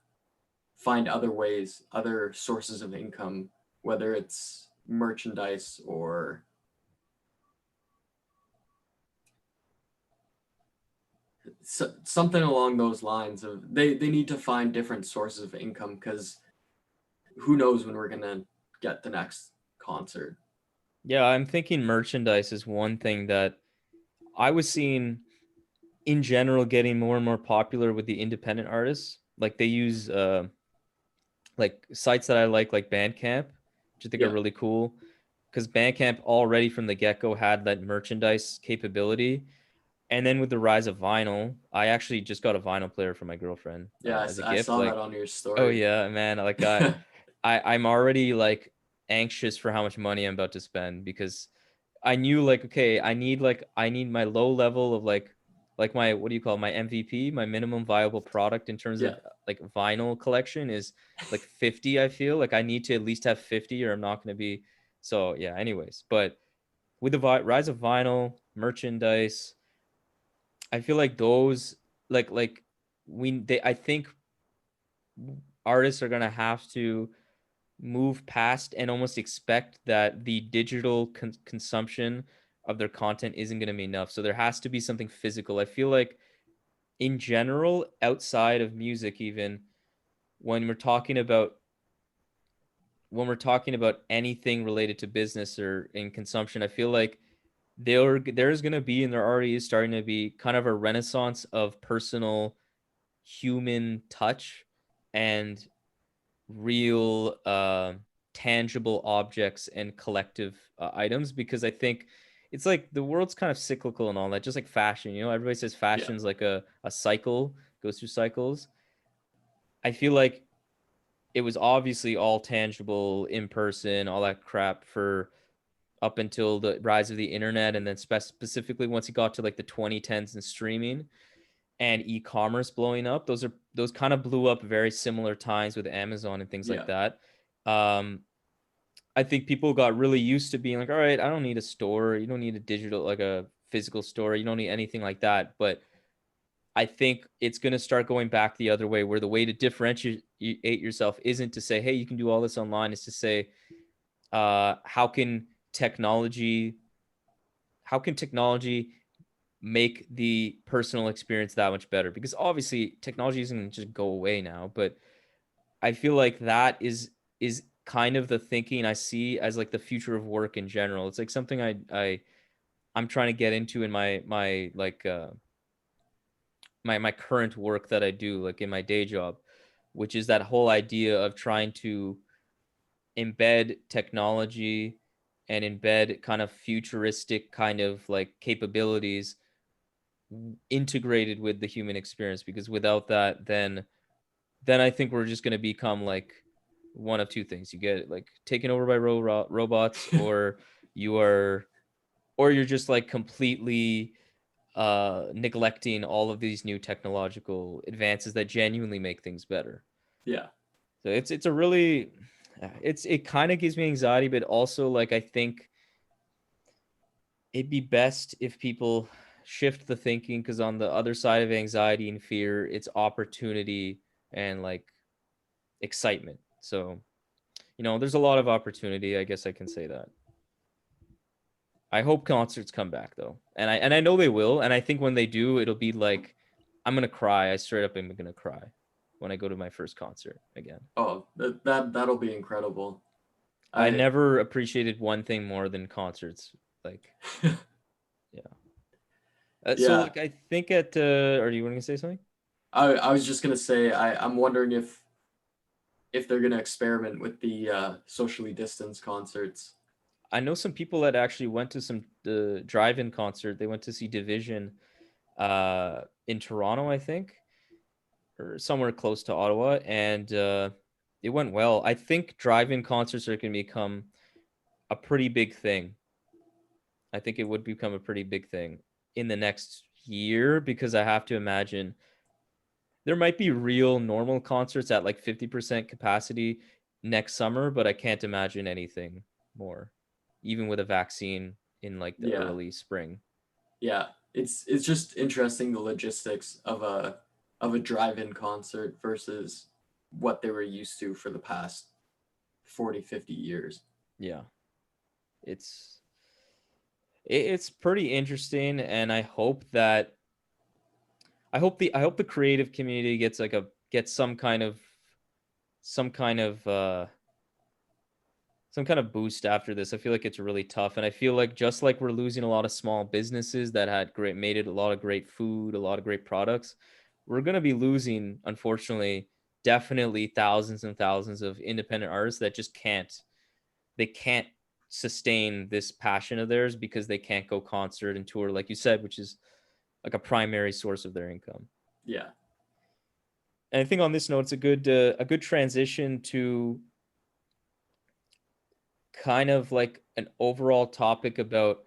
find other ways, other sources of income, whether it's merchandise or something along those lines of they need to find different sources of income because who knows when we're gonna get the next concert. Yeah, I'm thinking merchandise is one thing that I was seeing in general getting more and more popular with the independent artists. like they use like sites that I like Bandcamp, which I think are Yeah. really cool, because Bandcamp already from the get-go had that merchandise capability. And then with the rise of vinyl, I actually just got a vinyl player for my girlfriend Yeah, as a I gift. saw that Like, on your oh story. yeah, man, like I'm already like anxious for how much money I'm about to spend, because I knew like, okay, I need my low level of like my, what do you call it, my MVP, my minimum viable product in terms Yeah. of like vinyl collection is like 50. I feel like I need to at least have 50 or I'm not going to be. So yeah, anyways, but with the rise of vinyl merchandise, I feel like those like I think artists are going to have to move past and almost expect that the digital consumption of their content isn't going to be enough. So there has to be something physical. I feel like in general, outside of music, even when we're talking about anything related to business or in consumption, I feel like there's going to be, and there already is starting to be, kind of a renaissance of personal human touch and real tangible objects and collective items, because I think it's like the world's kind of cyclical and all that, just like fashion. Everybody says Yeah. fashion's like a cycle, goes through cycles. I feel like it was obviously all tangible in person, all that crap, for up until the rise of the internet, and then specifically once it got to like the 2010s and streaming and e-commerce blowing up. Those kind of blew up very similar times with Amazon and things like Yeah. that. um I think people got really used to being like, all right, I don't need a store, you don't need a digital, like a physical store, you don't need anything like that. But I think it's going to start going back the other way, where the way to differentiate yourself isn't to say, hey, you can do all this online. It's to say, how can technology make the personal experience that much better? Because obviously technology isn't going to just go away now, but I feel like that is kind of the thinking I see as like the future of work in general. It's like something I'm trying to get into in my like my current work that I do, like in my day job, which is that whole idea of trying to embed technology and embed kind of futuristic kind of like capabilities integrated with the human experience. Because without that, then I think we're just going to become like one of two things: you get like taken over by robots, or you are or you're just like completely neglecting all of these new technological advances that genuinely make things better. Yeah. So it's a really, it kind of gives me anxiety, but also like I think it'd be best if people shift the thinking, because on the other side of anxiety and fear, it's opportunity and like excitement. So there's a lot of opportunity. I guess I can say that. I hope concerts come back though, and I know they will. And I think when they do, it'll be like I'm gonna cry. I straight up am gonna cry when I go to my first concert again. Oh, that'll be incredible. I I never appreciated one thing more than concerts. Like, yeah. So yeah. like I think at are you going to say something? I was just gonna say I'm wondering if they're gonna experiment with the socially distanced concerts. I know some people that actually went to some the drive-in concert. They went to see Division in Toronto, I think, or somewhere close to Ottawa, and it went well. I think drive-in concerts are going to become a pretty big thing. I think it would become a pretty big thing in the next year, because I have to imagine there might be real normal concerts at like 50% capacity next summer, but I can't imagine anything more, even with a vaccine in like the Yeah. early spring. Yeah. It's just interesting, the logistics of a drive-in concert versus what they were used to for the past 40, 50 years. Yeah, it's it's pretty interesting, and I hope the creative community gets some kind of some kind of boost after this. I feel like it's really tough, and I feel like just like we're losing a lot of small businesses that had great made it a lot of great food, a lot of great products, we're going to be losing, unfortunately, definitely thousands and thousands of independent artists that just can't sustain this passion of theirs because they can't go concert and tour, like you said, which is like a primary source of their income. Yeah. And I think on this note, it's a good transition to kind of like an overall topic about,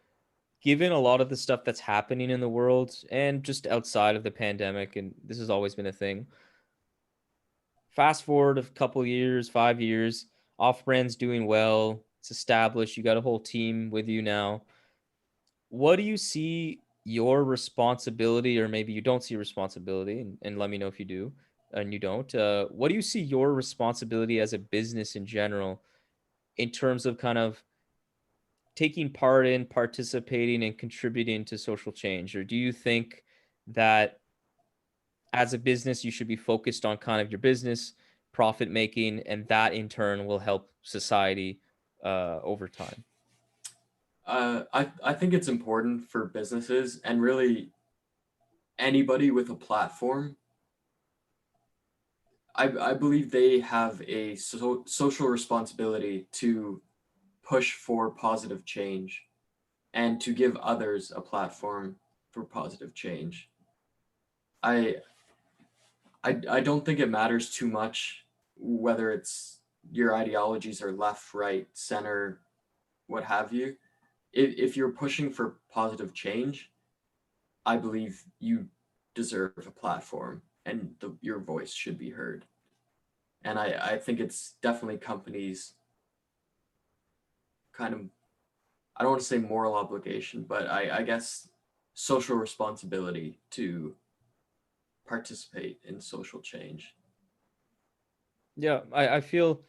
given a lot of the stuff that's happening in the world and just outside of the pandemic, and this has always been a thing. Fast forward a couple years, 5 years, Offbrand's doing well. It's established. You got a whole team with you now. What do you see your responsibility, or maybe you don't see responsibility, and let me know if you do and you don't. What do you see your responsibility as a business in general in terms of kind of taking part in, participating, and contributing to social change? Or do you think that as a business, you should be focused on kind of your business, profit making, and that in turn will help society over time? I think it's important for businesses and really anybody with a platform. I believe they have a social responsibility to push for positive change and to give others a platform for positive change. I I don't think it matters too much whether it's your ideologies are left, right, center, what have you. If you're pushing for positive change, I believe you deserve a platform and your voice should be heard. And I think it's definitely companies kind of, I don't want to say moral obligation, but I guess social responsibility to participate in social change. Yeah, I feel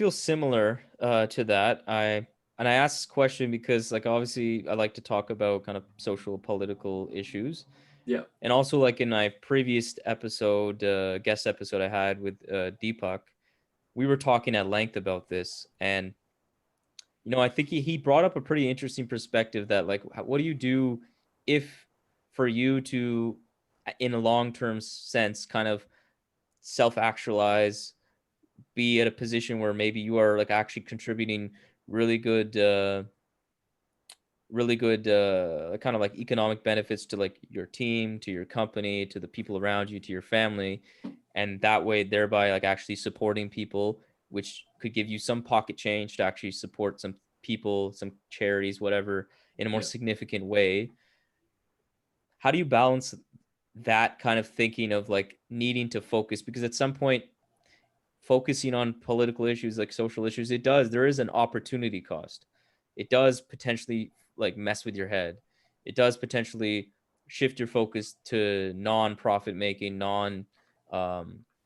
similar to that. I asked this question because, like, obviously I like to talk about kind of social political issues, Yeah, and also like in my previous episode, guest episode I had with Deepak, we were talking at length about this. And I think he brought up a pretty interesting perspective that, like, what do you do if, for you to, in a long term sense, kind of self actualize, be at a position where maybe you are like actually contributing really good kind of like economic benefits to like your team, to your company, to the people around you, to your family, and that way thereby like actually supporting people, which could give you some pocket change to actually support some people, some charities, whatever, in a more yeah. significant way. How do you balance that kind of thinking of like needing to focus? Because at some point, focusing on political issues, like social issues, there is an opportunity cost. It does potentially like mess with your head. It does potentially shift your focus to non-profit making, non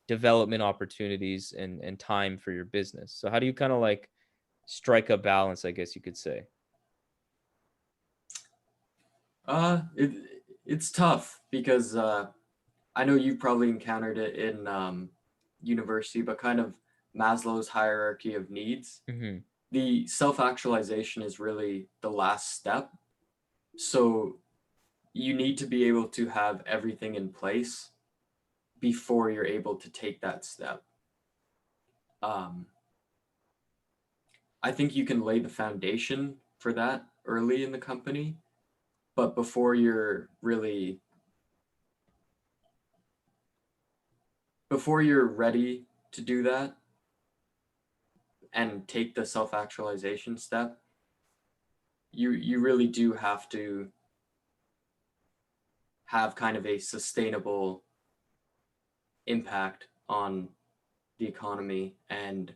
development opportunities, and time for your business. So how do you kind of like strike a balance, I guess you could say? It's tough because I know you've probably encountered it in university, but kind of Maslow's hierarchy of needs. Mm-hmm. The self actualization is really the last step. So you need to be able to have everything in place before you're able to take that step. Um, I think you can lay the foundation for that early in the company, but before you're ready to do that and take the self actualization step, you really do have to have kind of a sustainable impact on the economy and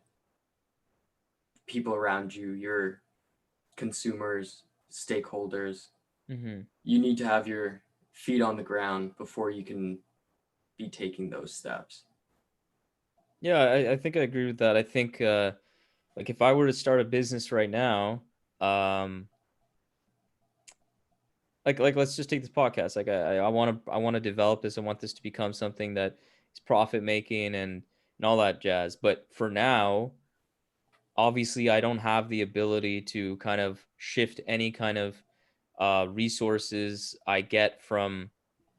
people around you, your consumers, stakeholders. Mm-hmm. You need to have your feet on the ground before you can be taking those steps. Yeah, I think I agree with that. I think like if I were to start a business right now, um, like let's just take this podcast. Like I want to develop this. I want this to become something that is profit making and all that jazz. But for now, obviously I don't have the ability to kind of shift any kind of resources I get from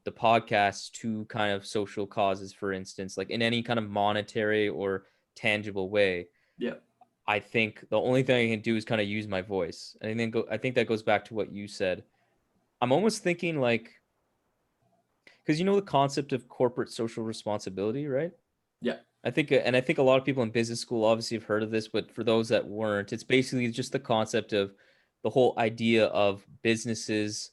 the the podcast to kind of social causes, for instance, like in any kind of monetary or tangible way, Yeah. I think the only thing I can do is kind of use my voice. And I think that goes back to what you said. I'm almost thinking like, because you know the concept of corporate social responsibility, right? Yeah. I think a lot of people in business school obviously have heard of this, but for those that weren't, it's basically just the concept of the whole idea of businesses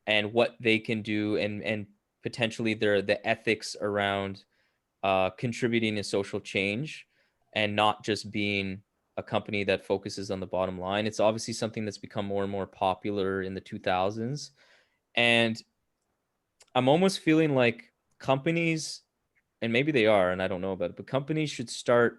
and what they can do, and potentially the ethics around contributing to social change, and not just being a company that focuses on the bottom line. It's obviously something that's become more and more popular in the 2000s. And I'm almost feeling like companies, and maybe they are, and I don't know about it, but companies should start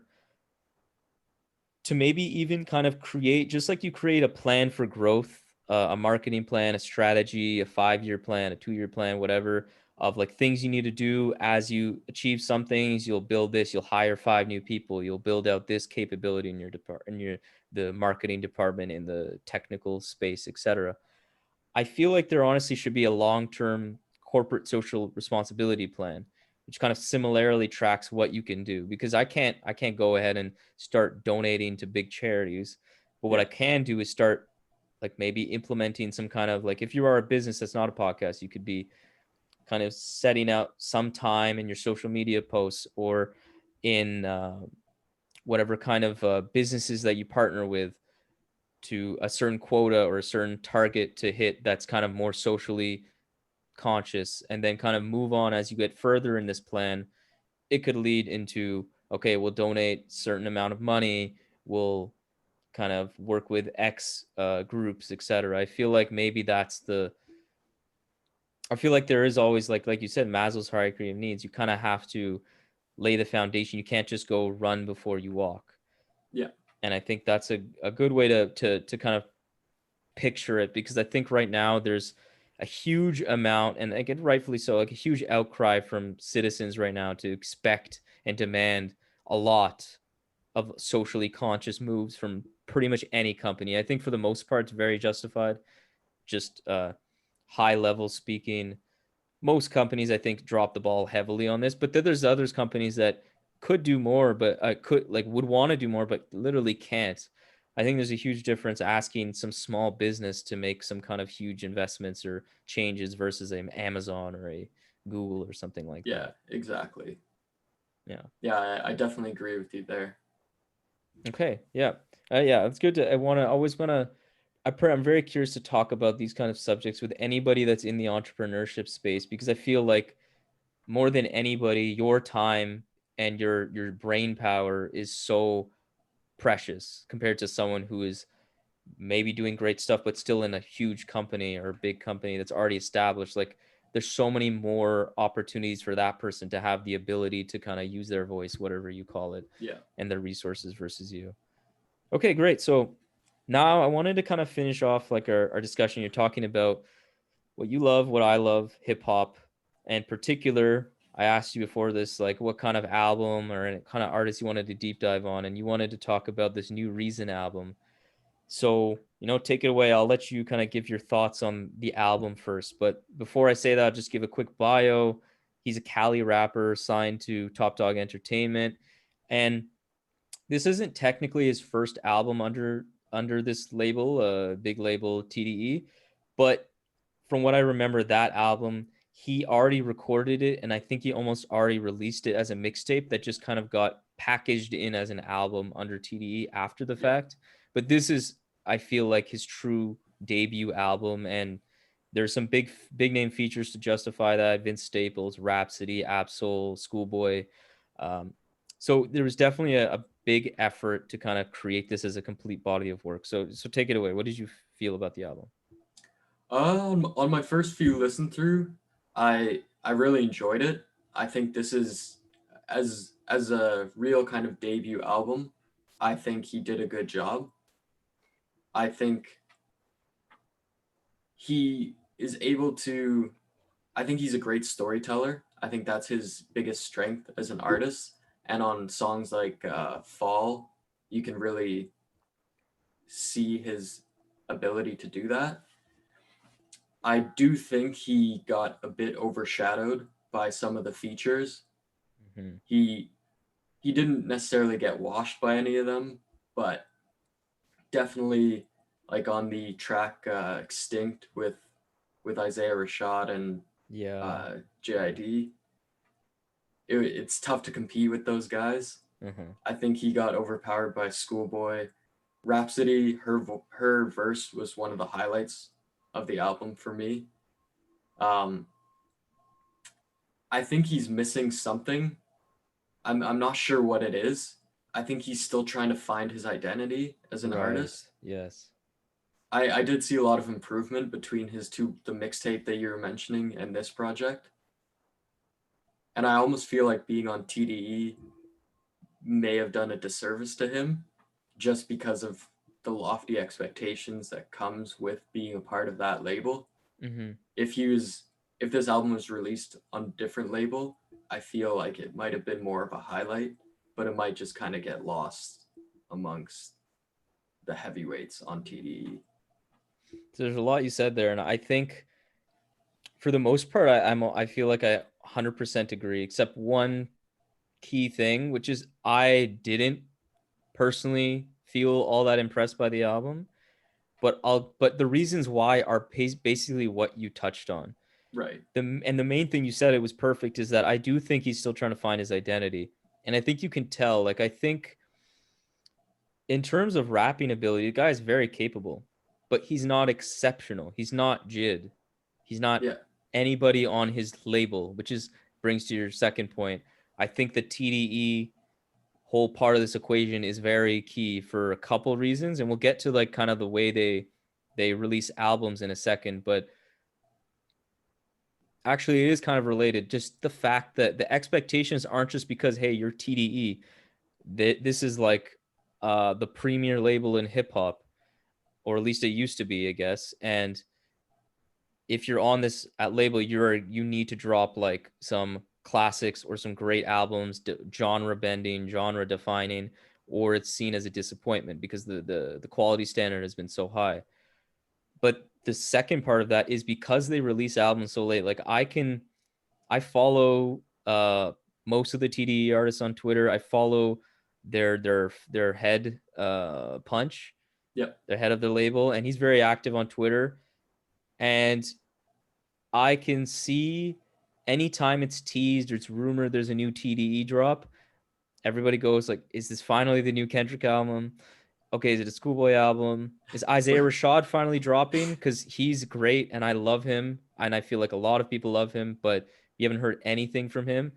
to maybe even kind of create, just like you create a plan for growth, a marketing plan, a strategy, a 5-year plan, a 2-year plan, whatever, of like things you need to do as you achieve some things. You'll build this, you'll hire 5 new people, you'll build out this capability in your department, in your the marketing department, in the technical space, etc. I feel like there honestly should be a long-term corporate social responsibility plan, which kind of similarly tracks what you can do. Because I can't go ahead and start donating to big charities, but what Yeah. I can do is start like maybe implementing some kind of, like, if you are a business that's not a podcast, you could be kind of setting out some time in your social media posts, or in whatever kind of businesses that you partner with, to a certain quota or a certain target to hit that's kind of more socially conscious, and then kind of move on as you get further in this plan. It could lead into, okay, we'll donate certain amount of money, we'll kind of work with X groups, etc. I feel like maybe that's the, I feel like there is always, like you said, Maslow's hierarchy of needs. You kind of have to lay the foundation. You can't just go run before you walk. Yeah. And I think that's a good way to kind of picture it, because I think right now there's a huge amount, and again, rightfully so, like a huge outcry from citizens right now to expect and demand a lot of socially conscious moves from pretty much any company. I think for the most part, it's very justified. Just high level speaking, most companies I think drop the ball heavily on this, but then there's others companies that could do more, but could, like, would want to do more, but literally can't. I think there's a huge difference asking some small business to make some kind of huge investments or changes versus an Amazon or a Google or something like Yeah. that. Exactly. Yeah. Yeah. I definitely agree with you there. Okay. Yeah. Yeah. It's good to. I want to always want to. I'm very curious to talk about these kind of subjects with anybody that's in the entrepreneurship space, because I feel like more than anybody, your time and your brain power is so precious compared to someone who is maybe doing great stuff but still in a huge company or a big company that's already established. Like, there's so many more opportunities for that person to have the ability to kind of use their voice, whatever you call it, Yeah. and their resources versus you. Okay, great. So now I wanted to kind of finish off like our discussion. You're talking about what you love, what I love, hip hop. In particular, I asked you before this, like, what kind of album or kind of artist you wanted to deep dive on, and you wanted to talk about this new Reason album. So, take it away. I'll let you kind of give your thoughts on the album first. But before I say that, I'll just give a quick bio. He's a Cali rapper signed to Top Dog Entertainment. And this isn't technically his first album under this label, big label TDE, but from what I remember, that album, he already recorded it, and I think he almost already released it as a mixtape that just kind of got packaged in as an album under TDE after the Yeah. fact. But this is, I feel like, his true debut album, and there's some big name features to justify that: Vince Staples, Rhapsody, Absol, Schoolboy. Um, so there was definitely a big effort to kind of create this as a complete body of work. So take it away. What did you feel about the album? On my first few listen through, I really enjoyed it. I think this is, as a real kind of debut album, I think he did a good job. I think he is able to, I think he's a great storyteller. I think that's his biggest strength as an artist. And on songs like Fall, you can really see his ability to do that. I do think he got a bit overshadowed by some of the features. Mm-hmm. He didn't necessarily get washed by any of them, but definitely like on the track Extinct with Isaiah Rashad and Yeah. JID, it's tough to compete with those guys. Mm-hmm. I think he got overpowered by Schoolboy. Rhapsody, her verse was one of the highlights of the album for me. Um, I think he's missing something. I'm not sure what it is. I think he's still trying to find his identity as an Right. artist. Yes. I did see a lot of improvement between the mixtape that you were mentioning and this project. And I almost feel like being on TDE may have done a disservice to him just because of the lofty expectations that comes with being a part of that label. Mm-hmm. If he was if this album was released on a different label, I feel like it might have been more of a highlight, but it might just kind of get lost amongst the heavyweights on TDE. So there's a lot you said there, and I think for the most part, I feel like I 100% agree, except one key thing, which is I didn't personally feel all that impressed by the album, but the reasons why are basically what you touched on. Right. The main thing you said, it was perfect, is that I do think he's still trying to find his identity, and I think you can tell. Like, I think in terms of rapping ability, the guy is very capable, but he's not exceptional. He's not Jid. He's not Yeah. anybody on his label, which is brings to your second point. I think the TDE whole part of this equation is very key for a couple reasons, and we'll get to like kind of the way they release albums in a second, but actually it is kind of related. Just the fact that the expectations aren't just because, hey, you're TDE. This is like the premier label in hip hop, or at least it used to be, I guess. And if you're on this label, you need to drop like some classics or some great albums, genre bending, genre defining, or it's seen as a disappointment because the quality standard has been so high. But the second part of that is because they release albums so late. Like I follow most of the TDE artists on Twitter. I follow their head Punch, Yep. their head of the label, and he's very active on Twitter. And I can see anytime it's teased or it's rumored there's a new TDE drop, everybody goes like, is this finally the new Kendrick album? Okay, is it a Schoolboy album? Is Isaiah Rashad finally dropping? Because he's great and I love him. And I feel like a lot of people love him, but you haven't heard anything from him.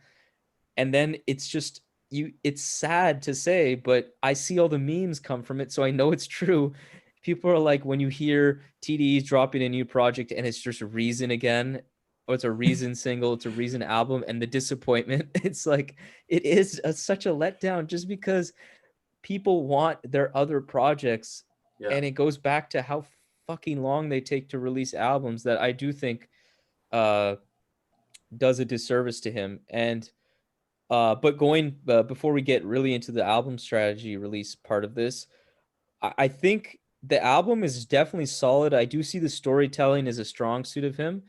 And then it's just it's sad to say, but I see all the memes come from it, so I know it's true. People are like, when you hear TDE's dropping a new project and it's just a Reason again, or it's a Reason single, it's a Reason album, and the disappointment, it's like it is such a letdown just because people want their other projects. Yeah. And it goes back to how fucking long they take to release albums that I do think uh does a disservice to him. And but going before we get really into the album strategy release part of this, I think the album is definitely solid. I do see the storytelling as a strong suit of him.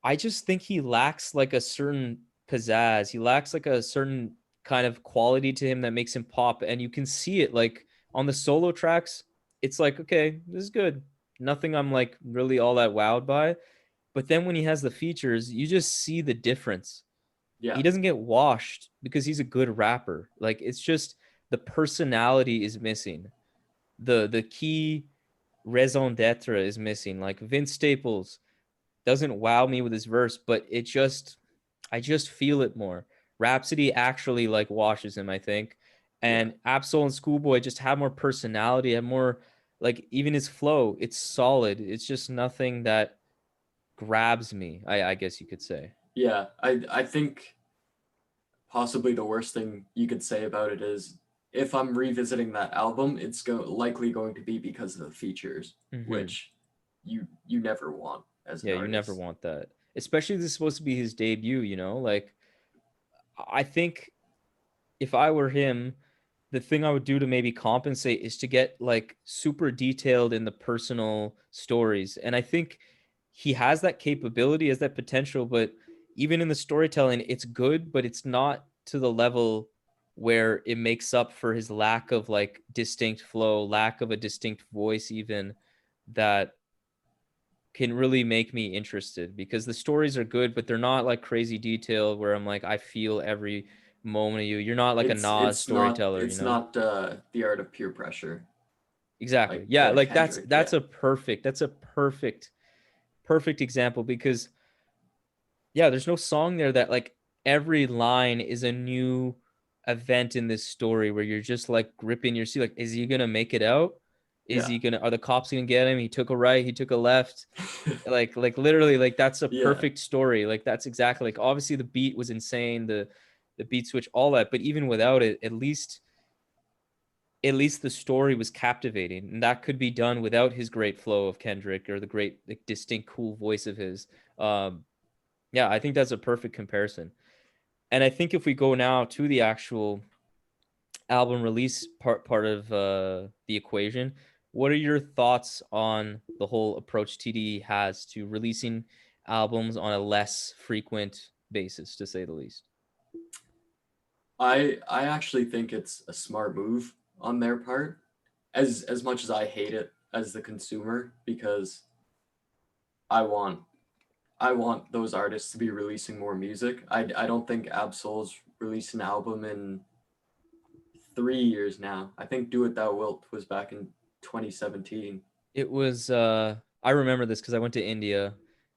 I just think he lacks like a certain pizzazz. He lacks like a certain kind of quality to him that makes him pop. And you can see it like on the solo tracks. It's like, okay, this is good. Nothing I'm like really all that wowed by. But then when he has the features, you just see the difference. He Yeah. doesn't get washed because he's a good rapper. Like, it's just the personality is missing. The key raison d'etre is missing. Like Vince Staples doesn't wow me with his verse, but I just feel it more. Rhapsody actually like washes him, I think. Yeah. And Absol and Schoolboy just have more personality, have more, like, even his flow, it's solid. It's just nothing that grabs me, I guess you could say. Yeah. I think possibly the worst thing you could say about it is if I'm revisiting that album, it's likely going to be because of the features, Mm-hmm. which you never want as an Yeah, you never artist. want that. Especially this is supposed to be his debut, Like, I think if I were him, the thing I would do to maybe compensate is to get like super detailed in the personal stories. And I think he has that capability, has that potential, but even in the storytelling, it's good, but it's not to the level where it makes up for his lack of like distinct flow, lack of a distinct voice, even that can really make me interested, because the stories are good, but they're not like crazy detailed where I'm like, I feel every moment of you. You're not like a Nas storyteller, it's not the art of peer pressure Exactly. Yeah, like like that's Kendrick. that's Yeah. a perfect that's a perfect perfect example, because yeah, there's no song there that like every line is a new event in this story where you're just like gripping your seat. Like, is he gonna make it out? Is Yeah. he gonna? Are the cops gonna get him? He took a right. He took a left. Like literally, like that's a Yeah. perfect story. Like that's exactly like obviously the beat was insane. The beat switch, all that. But even without it, at least the story was captivating, and that could be done without his great flow of Kendrick or the great like, distinct cool voice of his. Um, yeah, I think that's a perfect comparison. And I think if we go now to the actual album release part of the equation, what are your thoughts on the whole approach TD has to releasing albums on a less frequent basis, to say the least? I actually think it's a smart move on their part, as much as I hate it as the consumer, because I want I want those artists to be releasing more music. I don't think Absol's released an album in 3 years now. I think Do It Thou Wilt was back in 2017. It was I remember this because I went to India.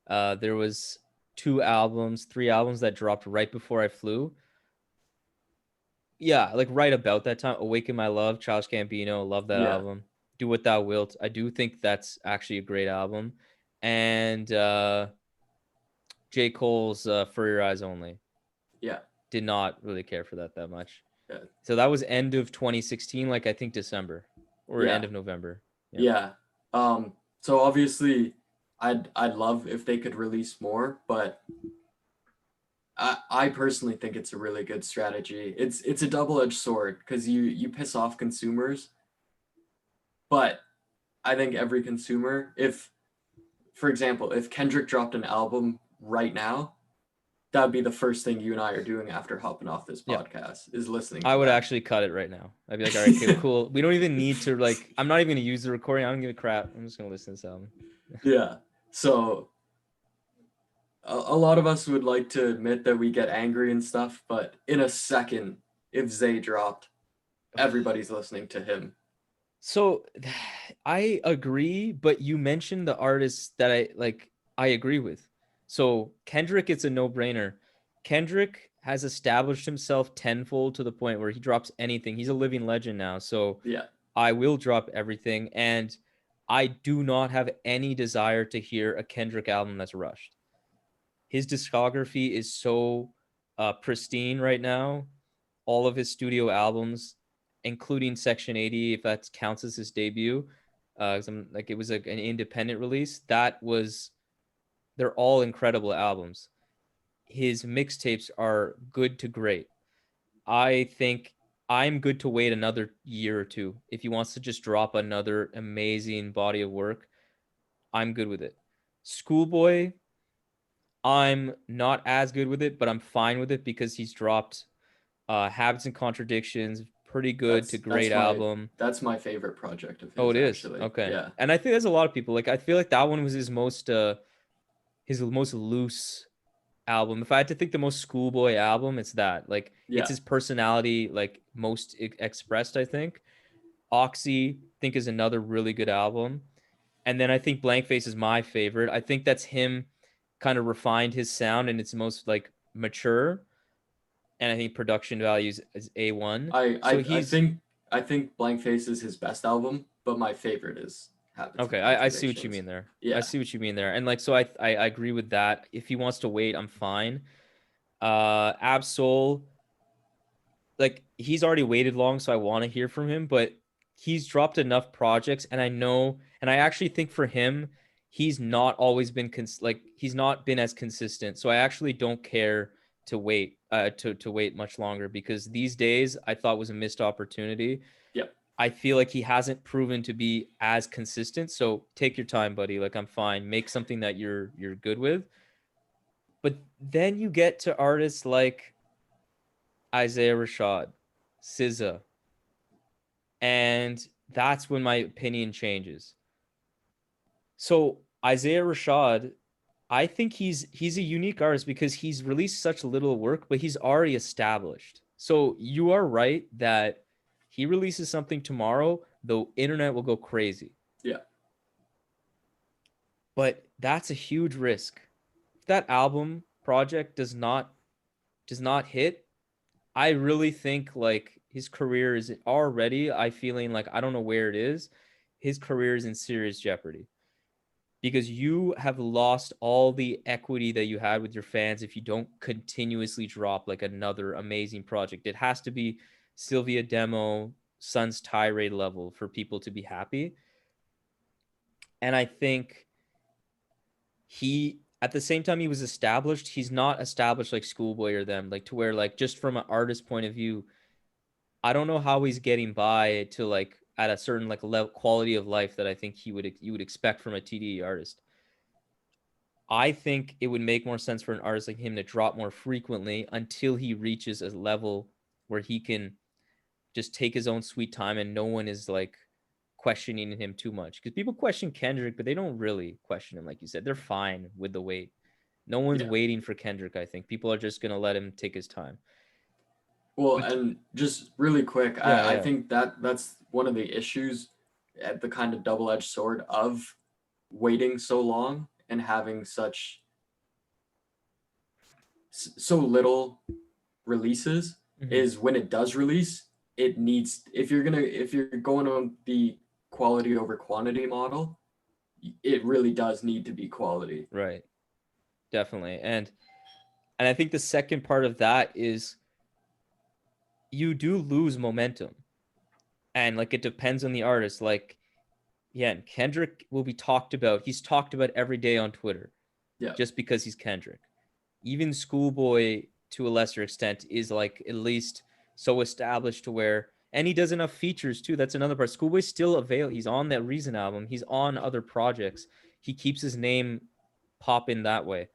There was three albums that dropped right before I flew. Yeah, like right about that time. Awaken My Love, Childish Gambino, love that Yeah, album. Do What Thou Wilt. I do think that's actually a great album. And J. Cole's For Your Eyes Only. yeah, Did not really care for that much. yeah, So that was end of 2016, like I think December or yeah, end of November. Yeah. yeah. So obviously, I'd love if they could release more, but I personally think it's a really good strategy. It's a double-edged sword because you piss off consumers, but I think every consumer, if for example, if Kendrick dropped an album right now, that would be the first thing you and I are doing after hopping off this Yeah. podcast is listening I to would that. actually cut it right now. I'd be like, all right, okay, cool. We don't even need to like. I'm not even gonna use the recording. I don't give a crap. I'm just gonna listen to this album. Yeah. So a lot of us would like to admit that we get angry and stuff, but in a second, if Zay dropped, everybody's listening to him. So I agree, but you mentioned the artists that I like. I agree with. So Kendrick, it's a no-brainer. Kendrick has established himself tenfold to the point where he drops anything. He's a living legend now. So Yeah. I will drop everything, and I do not have any desire to hear a Kendrick album that's rushed. His discography is so pristine right now. All of his studio albums, including Section 80, if that counts as his debut, like it was an independent release. They're all incredible albums. His mixtapes are good to great. I think I'm good to wait another year or two. If he wants to just drop another amazing body of work, I'm good with it. Schoolboy, I'm not as good with it, but I'm fine with it because he's dropped Habits and Contradictions, pretty good to That's great album. my favorite project of Oh, his it is. actually. Okay. Yeah. And I think there's a lot of people like I feel like that one was his most loose album. If I had to think the most schoolboy album, it's that. Like it's Yeah. his personality like most expressed, I think. Oxy, I think is another really good album. And then I think Blank Face is my favorite. I think that's him kind of refined his sound and it's most like mature. And I think production values is A1. I So I I he's think I think Blank Face is his best album, but my favorite is Habits and okay. I see what you Contradictions. mean there. I Yeah. see what you mean there. And like, so I agree with that. If he wants to wait, I'm fine. Absol, like he's already waited long, so I want to hear from him, but he's dropped enough projects and I know, and I actually think for him, he's not always been like he's not been as consistent. So I actually don't care to wait to wait much longer because these days I thought was a missed opportunity. Yep. I feel like he hasn't proven to be as consistent. So take your time, buddy. Like, I'm fine. Make something that you're good with. But then you get to artists like Isaiah Rashad, SZA, and that's when my opinion changes. So Isaiah Rashad, I think he's a unique artist because he's released such little work, but he's already established. So you are right that he releases something tomorrow, the internet will go crazy. Yeah. But that's a huge risk. If that album project does not hit, I really think like his career is already, I feeling like I don't know where it is. His career is in serious jeopardy because you have lost all the equity that you had with your fans if you don't continuously drop like another amazing project. It has to be Sylvia Demo, Sun's Tirade level for people to be happy. And I think he at the same time he was established, he's not established like Schoolboy or them, like to where like just from an artist point of view, I don't know how he's getting by to like at a certain like level quality of life that I think you would expect from a TDE artist. I think it would make more sense for an artist like him to drop more frequently until he reaches a level where he can just take his own sweet time and no one is like questioning him too much. Because people question Kendrick, but they don't really question him, like you said. They're fine with the wait. No one's Yeah. waiting for Kendrick, I think. People are just gonna let him take his time. Well, But and just really quick, yeah, I yeah. think that's one of the issues at the kind of double-edged sword of waiting so long and having so little releases Mm-hmm. is when it does release, it needs if you're going on the quality over quantity model, it really does need to be quality. Right. Definitely. And I think the second part of that is you do lose momentum. And like it depends on the artist. Like, yeah, and Kendrick will be talked about. He's talked about every day on Twitter Yeah. just because he's Kendrick. Even Schoolboy, to a lesser extent, is like at least so established to where, and he does enough features too. That's another part. Schoolboy's still available. He's on that Reason album. He's on other projects. He keeps his name popping that way.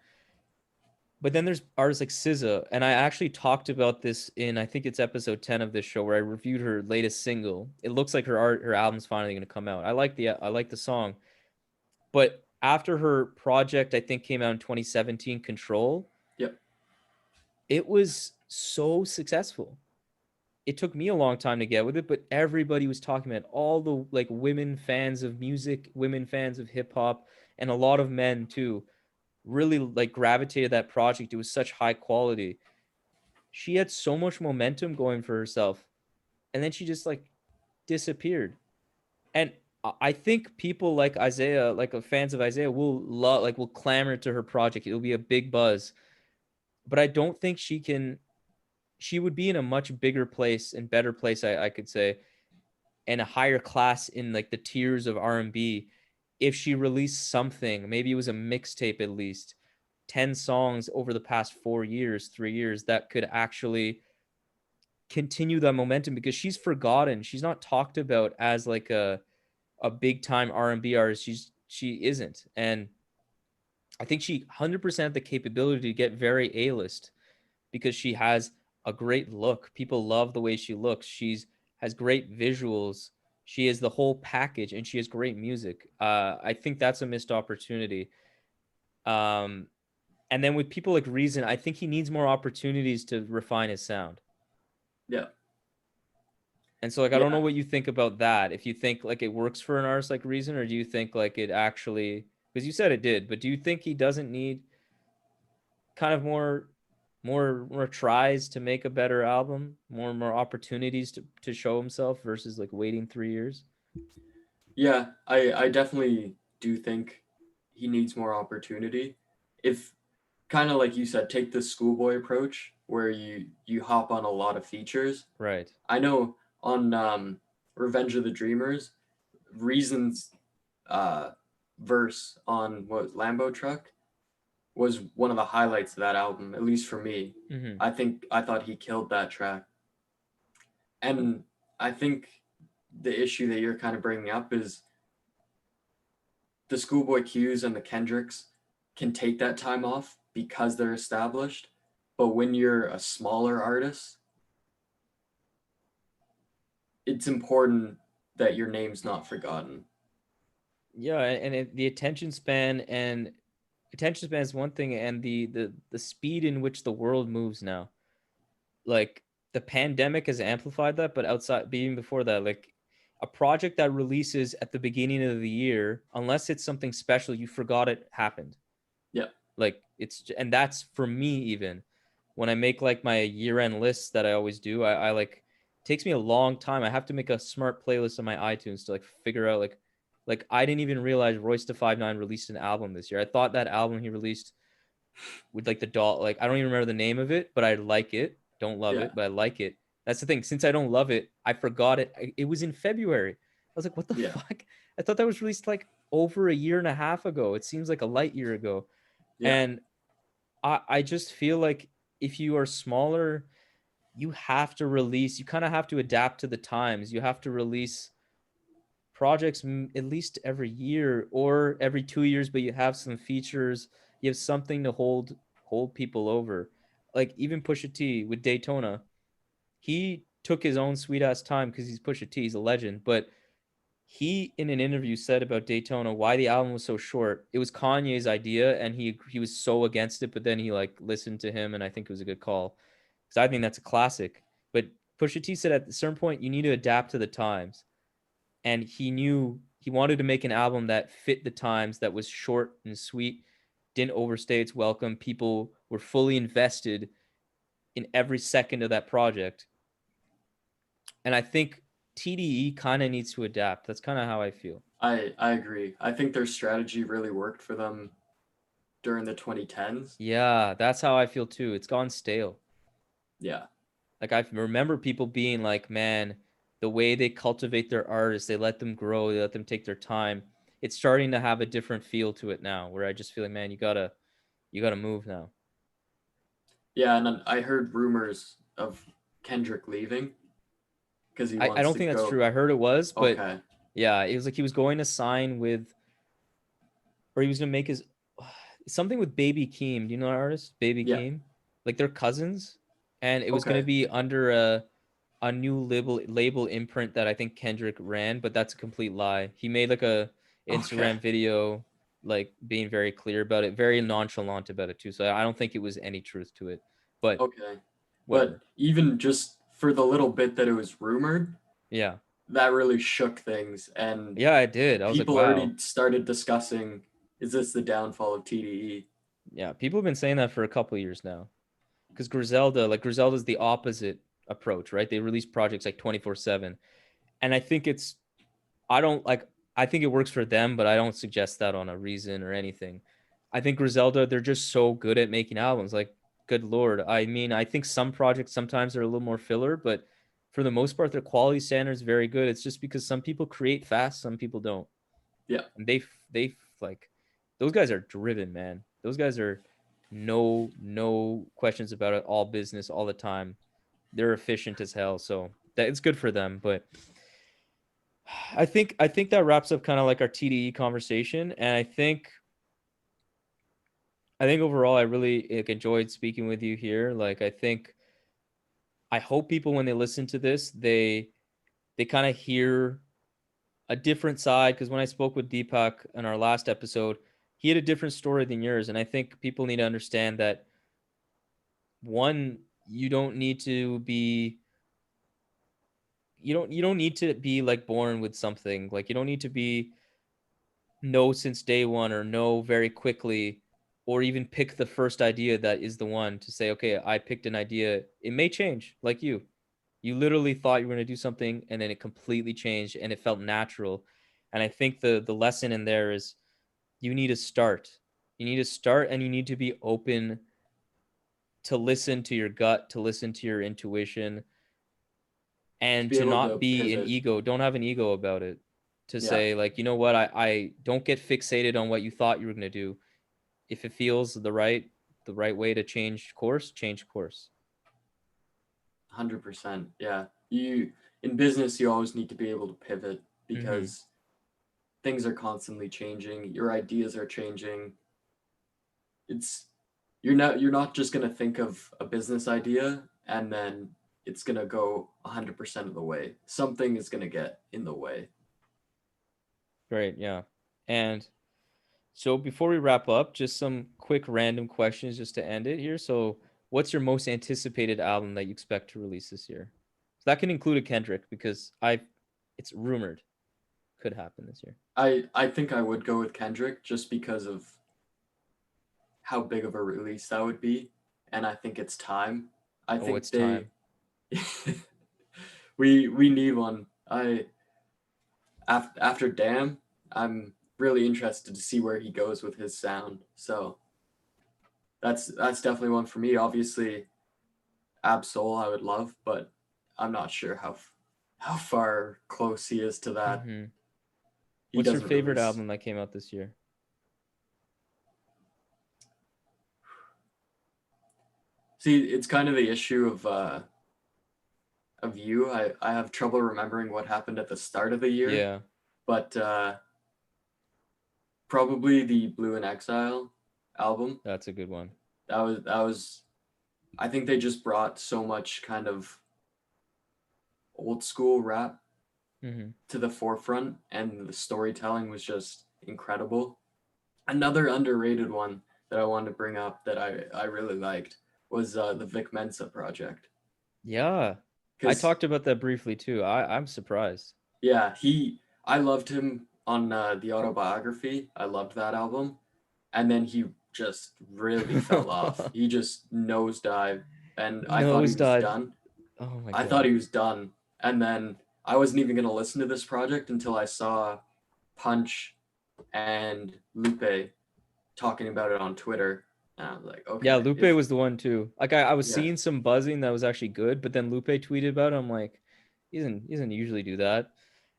But then there's artists like SZA, and I actually talked about this in I think it's episode 10 of this show where I reviewed her latest single. It looks like her album's finally going to come out. I like the song, but after her project I think came out in 2017, Control, Yep. it was so successful. It took me a long time to get with it, but everybody was talking about it. All the like women fans of music, women fans of hip hop, and a lot of men too really like gravitated that project. It was such high quality. She had so much momentum going for herself, and then she just like disappeared. And I think people like Isaiah, like fans of Isaiah, will love, like will clamor to her project. It'll be a big buzz, but I don't think she can. She would be in a much bigger place and better place, I could say, and a higher class in like the tiers of R&B if she released something. Maybe it was a mixtape at least, 10 songs over the past 4 years, 3 years that could actually continue that momentum because she's forgotten. She's not talked about as like a big time R&B artist. She isn't. And I think she 100% the capability to get very A-list because she has a great look. People love the way she looks. She's has great visuals. She is the whole package and she has great music. I think that's a missed opportunity. Um, and then with people like Reason, I think he needs more opportunities to refine his sound. Yeah. And so like I don't know Yeah. what you think about that. If you think like it works for an artist like Reason, or do you think like it actually, because you said it did, but do you think he doesn't need kind of more tries to make a better album, more opportunities to show himself versus like waiting 3 years? Yeah, I definitely do think he needs more opportunity. If kind of like you said, take the schoolboy approach where you hop on a lot of features. Right. I know on Revenge of the Dreamers, Reason's uh, verse on what was Lambo Truck was one of the highlights of that album, at least for me. Mm-hmm. I thought he killed that track, and I think the issue that you're kind of bringing up is the Schoolboy Q's and the Kendricks can take that time off because they're established. But when you're a smaller artist, it's important that your name's not forgotten. Yeah, and the attention span is one thing, and the speed in which the world moves now. Like the pandemic has amplified that, but outside being before that, like a project that releases at the beginning of the year, unless it's something special, you forgot it happened. Yeah. Like and that's for me even when I make like my year-end lists that I always do. I like it takes me a long time. I have to make a smart playlist on my iTunes to like figure out like I didn't even realize Royce da 5'9" released an album this year. I thought that album he released with like the doll, like I don't even remember the name of it, but I like it. Don't love Yeah. it, but I like it. That's the thing. Since I don't love it, I forgot it. It was in February. I was like, what the Yeah. fuck? I thought that was released like over a year and a half ago. It seems like a light year ago. Yeah. And I just feel like if you are smaller, you have to release, you kind of have to adapt to the times. You have to release projects at least every year or every 2 years, but you have some features, you have something to hold people over. Like even Pusha T with Daytona, he took his own sweet ass time because he's Pusha T, he's a legend. But he in an interview said about Daytona why the album was so short. It was Kanye's idea, and he was so against it, but then he like listened to him, and I think it was a good call because I think that's a classic. But Pusha T said at a certain point you need to adapt to the times, and he knew he wanted to make an album that fit the times, that was short and sweet, didn't overstay its welcome. People were fully invested in every second of that project, and I think TDE kind of needs to adapt. That's kind of how I feel. I agree. I think their strategy really worked for them during the 2010s. Yeah, that's how I feel too. It's gone stale. Yeah. Like I remember people being like, "Man, the way they cultivate their artists, they let them grow, they let them take their time." It's starting to have a different feel to it now, where I just feel like, man, you gotta move now. Yeah, and then I heard rumors of Kendrick leaving because he I wants don't to think that's go. true. I heard it was, but Okay. yeah, it was like he was going to sign with, or he was gonna make his something with Baby Keem. Do you know that artist, Baby Yeah. Keem? Like they're cousins, and it was gonna Okay. be under a new label imprint that I think Kendrick ran, but that's a complete lie. He made like a Okay. Instagram video like being very clear about it, very nonchalant about it too. So I don't think it was any truth to it. But Okay. But whatever. even just for the little bit that it was rumored, Yeah. that really shook things. And Yeah, I did. I was like, people wow. already started discussing, is this the downfall of TDE? Yeah, people have been saying that for a couple of years now. Because Griselda's the opposite approach, right? They release projects like 24/7. And I don't like I think it works for them, but I don't suggest that on a Reason or anything. I think Griselda, they're just so good at making albums. Like, good lord. I mean, I think some projects sometimes are a little more filler, but for the most part, their quality standards very good. It's just because some people create fast, some people don't. Yeah. And they like those guys are driven, man. Those guys are no questions about it, all business all the time. They're efficient as hell, so that it's good for them, but I think that wraps up kind of like our TDE conversation, and I think overall I really like, enjoyed speaking with you here. Like I hope people when they listen to this, they kind of hear a different side, because when I spoke with Deepak in our last episode, he had a different story than yours, and I think people need to understand that one, you don't need to be you don't need to be like born with something. Like you don't need to be know since day one or know very quickly, or even pick the first idea that is the one to say, okay, I picked an idea. It may change, like you literally thought you were going to do something and then it completely changed and it felt natural. And I think the lesson in there is you need to start. You need to start, and you need to be open to listen to your gut, to listen to your intuition, To and be to able to not be an pivot. ego. Don't have an ego about it. To Yeah. say like, you know what, I don't get fixated on what you thought you were going to do. If it feels the right way to change course, change course. 100%. Yeah. You in business you always need to be able to pivot Mm-hmm. because things are constantly changing, your ideas are changing. It's you're not just going to think of a business idea and then it's going to go 100% of the way. Something is going to get in the way. Great, yeah. And so before we wrap up, just some quick random questions just to end it here. So, what's your most anticipated album that you expect to release this year? So that can include a Kendrick because it's rumored could happen this year. I think I would go with Kendrick just because of how big of a release that would be, and I think it's time. I Oh, think it's they time. we need one. After Damn, I'm really interested to see where he goes with his sound. So that's definitely one for me. Obviously, Absol I would love, but I'm not sure how far close he is to that. Mm-hmm. He What's your doesn't favorite release. album that came out this year? See, it's kind of the issue of you. I have trouble remembering what happened at the start of the year, Yeah, but probably the Blue in Exile album. that's a good one. That was I think they just brought so much kind of old school rap Mm-hmm. to the forefront, and the storytelling was just incredible. Another underrated one that I wanted to bring up that I really liked was the Vic Mensa project. Yeah, I Because talked about that briefly too. I'm surprised. yeah, I loved him on the autobiography. I loved that album, and then he just really fell off. He just nosedived, and I thought he was Nosedived. done. Oh my I thought god. he was done, and then I wasn't even gonna listen to this project until I saw Punch and Lupe talking about it on Twitter, and I was like, Yeah, okay, Lupe if was the one too. Like I was yeah, seeing some buzzing that was actually good, but then Lupe tweeted about it. I'm like, he doesn't usually do that.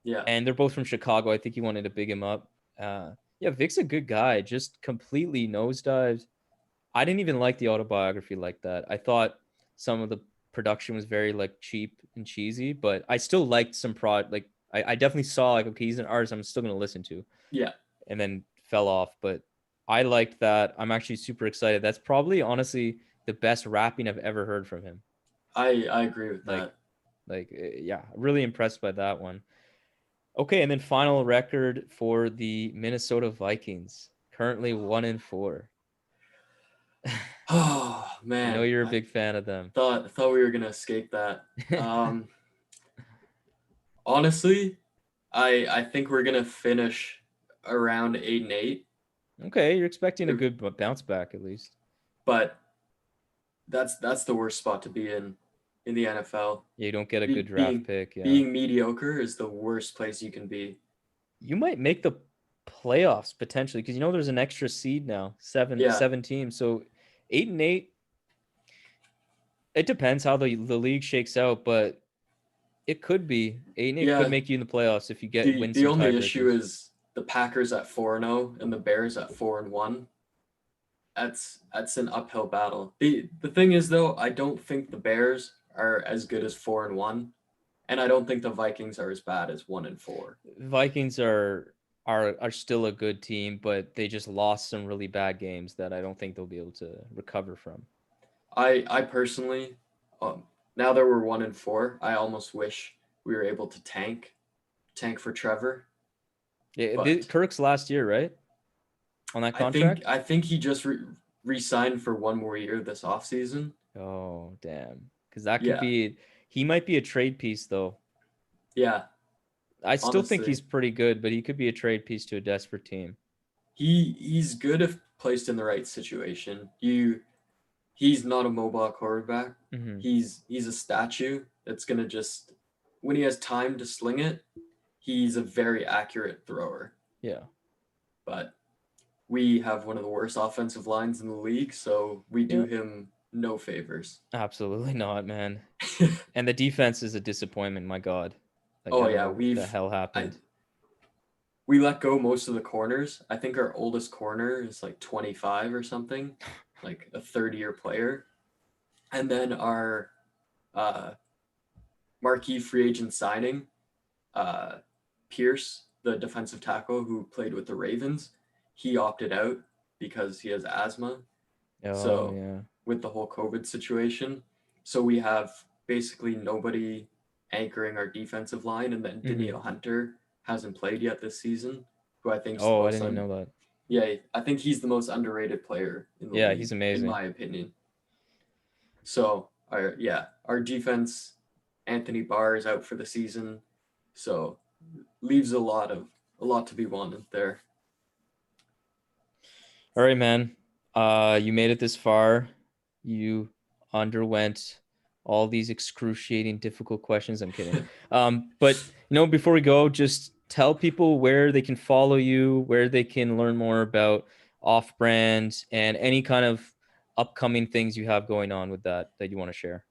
yeah, And they're both from Chicago. I think he wanted to big him up. Yeah, Vic's a good guy. Just completely nosedived. I didn't even like the autobiography like that. I thought some of the production was very like cheap and cheesy, but I still liked some like I definitely saw like okay, he's an artist I'm still gonna listen to, yeah, and then fell off. But I liked that. I'm actually super excited. That's probably honestly the best rapping I've ever heard from him. I agree with Like that. yeah, really impressed by that one. Okay, and then final record for the Minnesota Vikings, currently 1-4. Oh I know man, you're a I big fan of them. thought we were gonna escape that. Um, honestly, I think we're gonna finish around 8-8, Okay, you're expecting a good bounce back at least. but that's the worst spot to be in the NFL. Yeah, you don't get a good Be, draft being pick. Yeah, being mediocre is the worst place you can be. you might make the playoffs potentially because you know there's an extra seed now, Yeah, seven teams. So 8-8. It depends how the league shakes out, but it could be 8-8 could yeah. make you in the playoffs if you get The win the some only issue tiebreakers. is the Packers at 4-0 and the Bears at 4-1. That's an uphill battle. The thing is though, I don't think the Bears are as good as 4-1, and I don't think the Vikings are as bad as 1-4. Vikings are still a good team, but they just lost some really bad games that I don't think they'll be able to recover from. I personally, now that we're 1-4, I almost wish we were able to tank for Trevor, Yeah, but Kirk's last year, right? On that I think contract? I think he just re-signed for one more year this offseason. Oh, damn. Because that could Yeah, be, he might be a trade piece, though. yeah. I still think Honestly, he's pretty good, but he could be a trade piece to a desperate team. he's good if placed in the right situation. He's not a mobile quarterback. Hmm. He's a statue that's gonna just when he has time to sling it, he's a very accurate thrower. Yeah. But we have one of the worst offensive lines in the league, so we do Yeah. him no favors. Absolutely not, man. And the defense is a disappointment, my God. Like, Oh I don't yeah, know what the hell I happened. we let go most of the corners. I think our oldest corner is like 25 or something, like a 30-year player. And then our uh marquee free agent signing, uh, Pierce, the defensive tackle who played with the Ravens, he opted out because he has asthma. Oh, So yeah. with the whole COVID situation, so we have basically nobody anchoring our defensive line, and then Mm-hmm. Danielle Hunter hasn't played yet this season, who I think is the Oh, I most didn't even know that. yeah, I think he's the most underrated player in the Yeah, he's league, in amazing. my opinion. So our defense, Anthony Barr is out for the season, so leaves a lot to be wanted there. All right, man. You made it this far. You underwent all these excruciating, difficult questions. I'm kidding. But before we go, just tell people where they can follow you, where they can learn more about Offbrand, and any kind of upcoming things you have going on with that you want to share.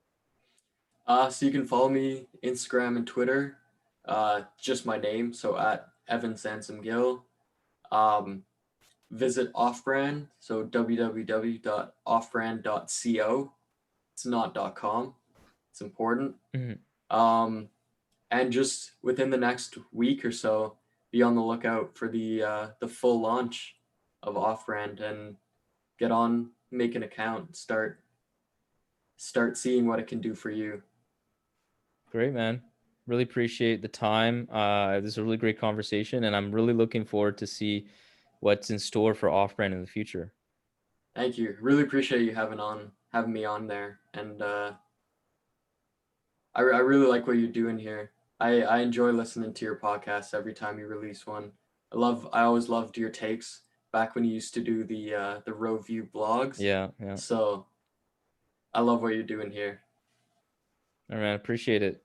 So you can follow me Instagram and Twitter, just my name, so at Evan Sansom-Gill. Um, Visit Offbrand, so www.offbrand.co. It's not .com. It's important. Mhm. Um, and just within the next week or so, be on the lookout for the full launch of Offbrand and get on, make an account, start seeing what it can do for you. Great, man. Really appreciate the time. This is a really great conversation, and I'm really looking forward to see what's in store for Offbrand in the future. Thank you. Really appreciate you having me on there, and I really like what you're doing here. I enjoy listening to your podcast every time you release one. I always loved your takes back when you used to do the road view blogs. Yeah, yeah. So I love what you're doing here. All right, man. Appreciate it.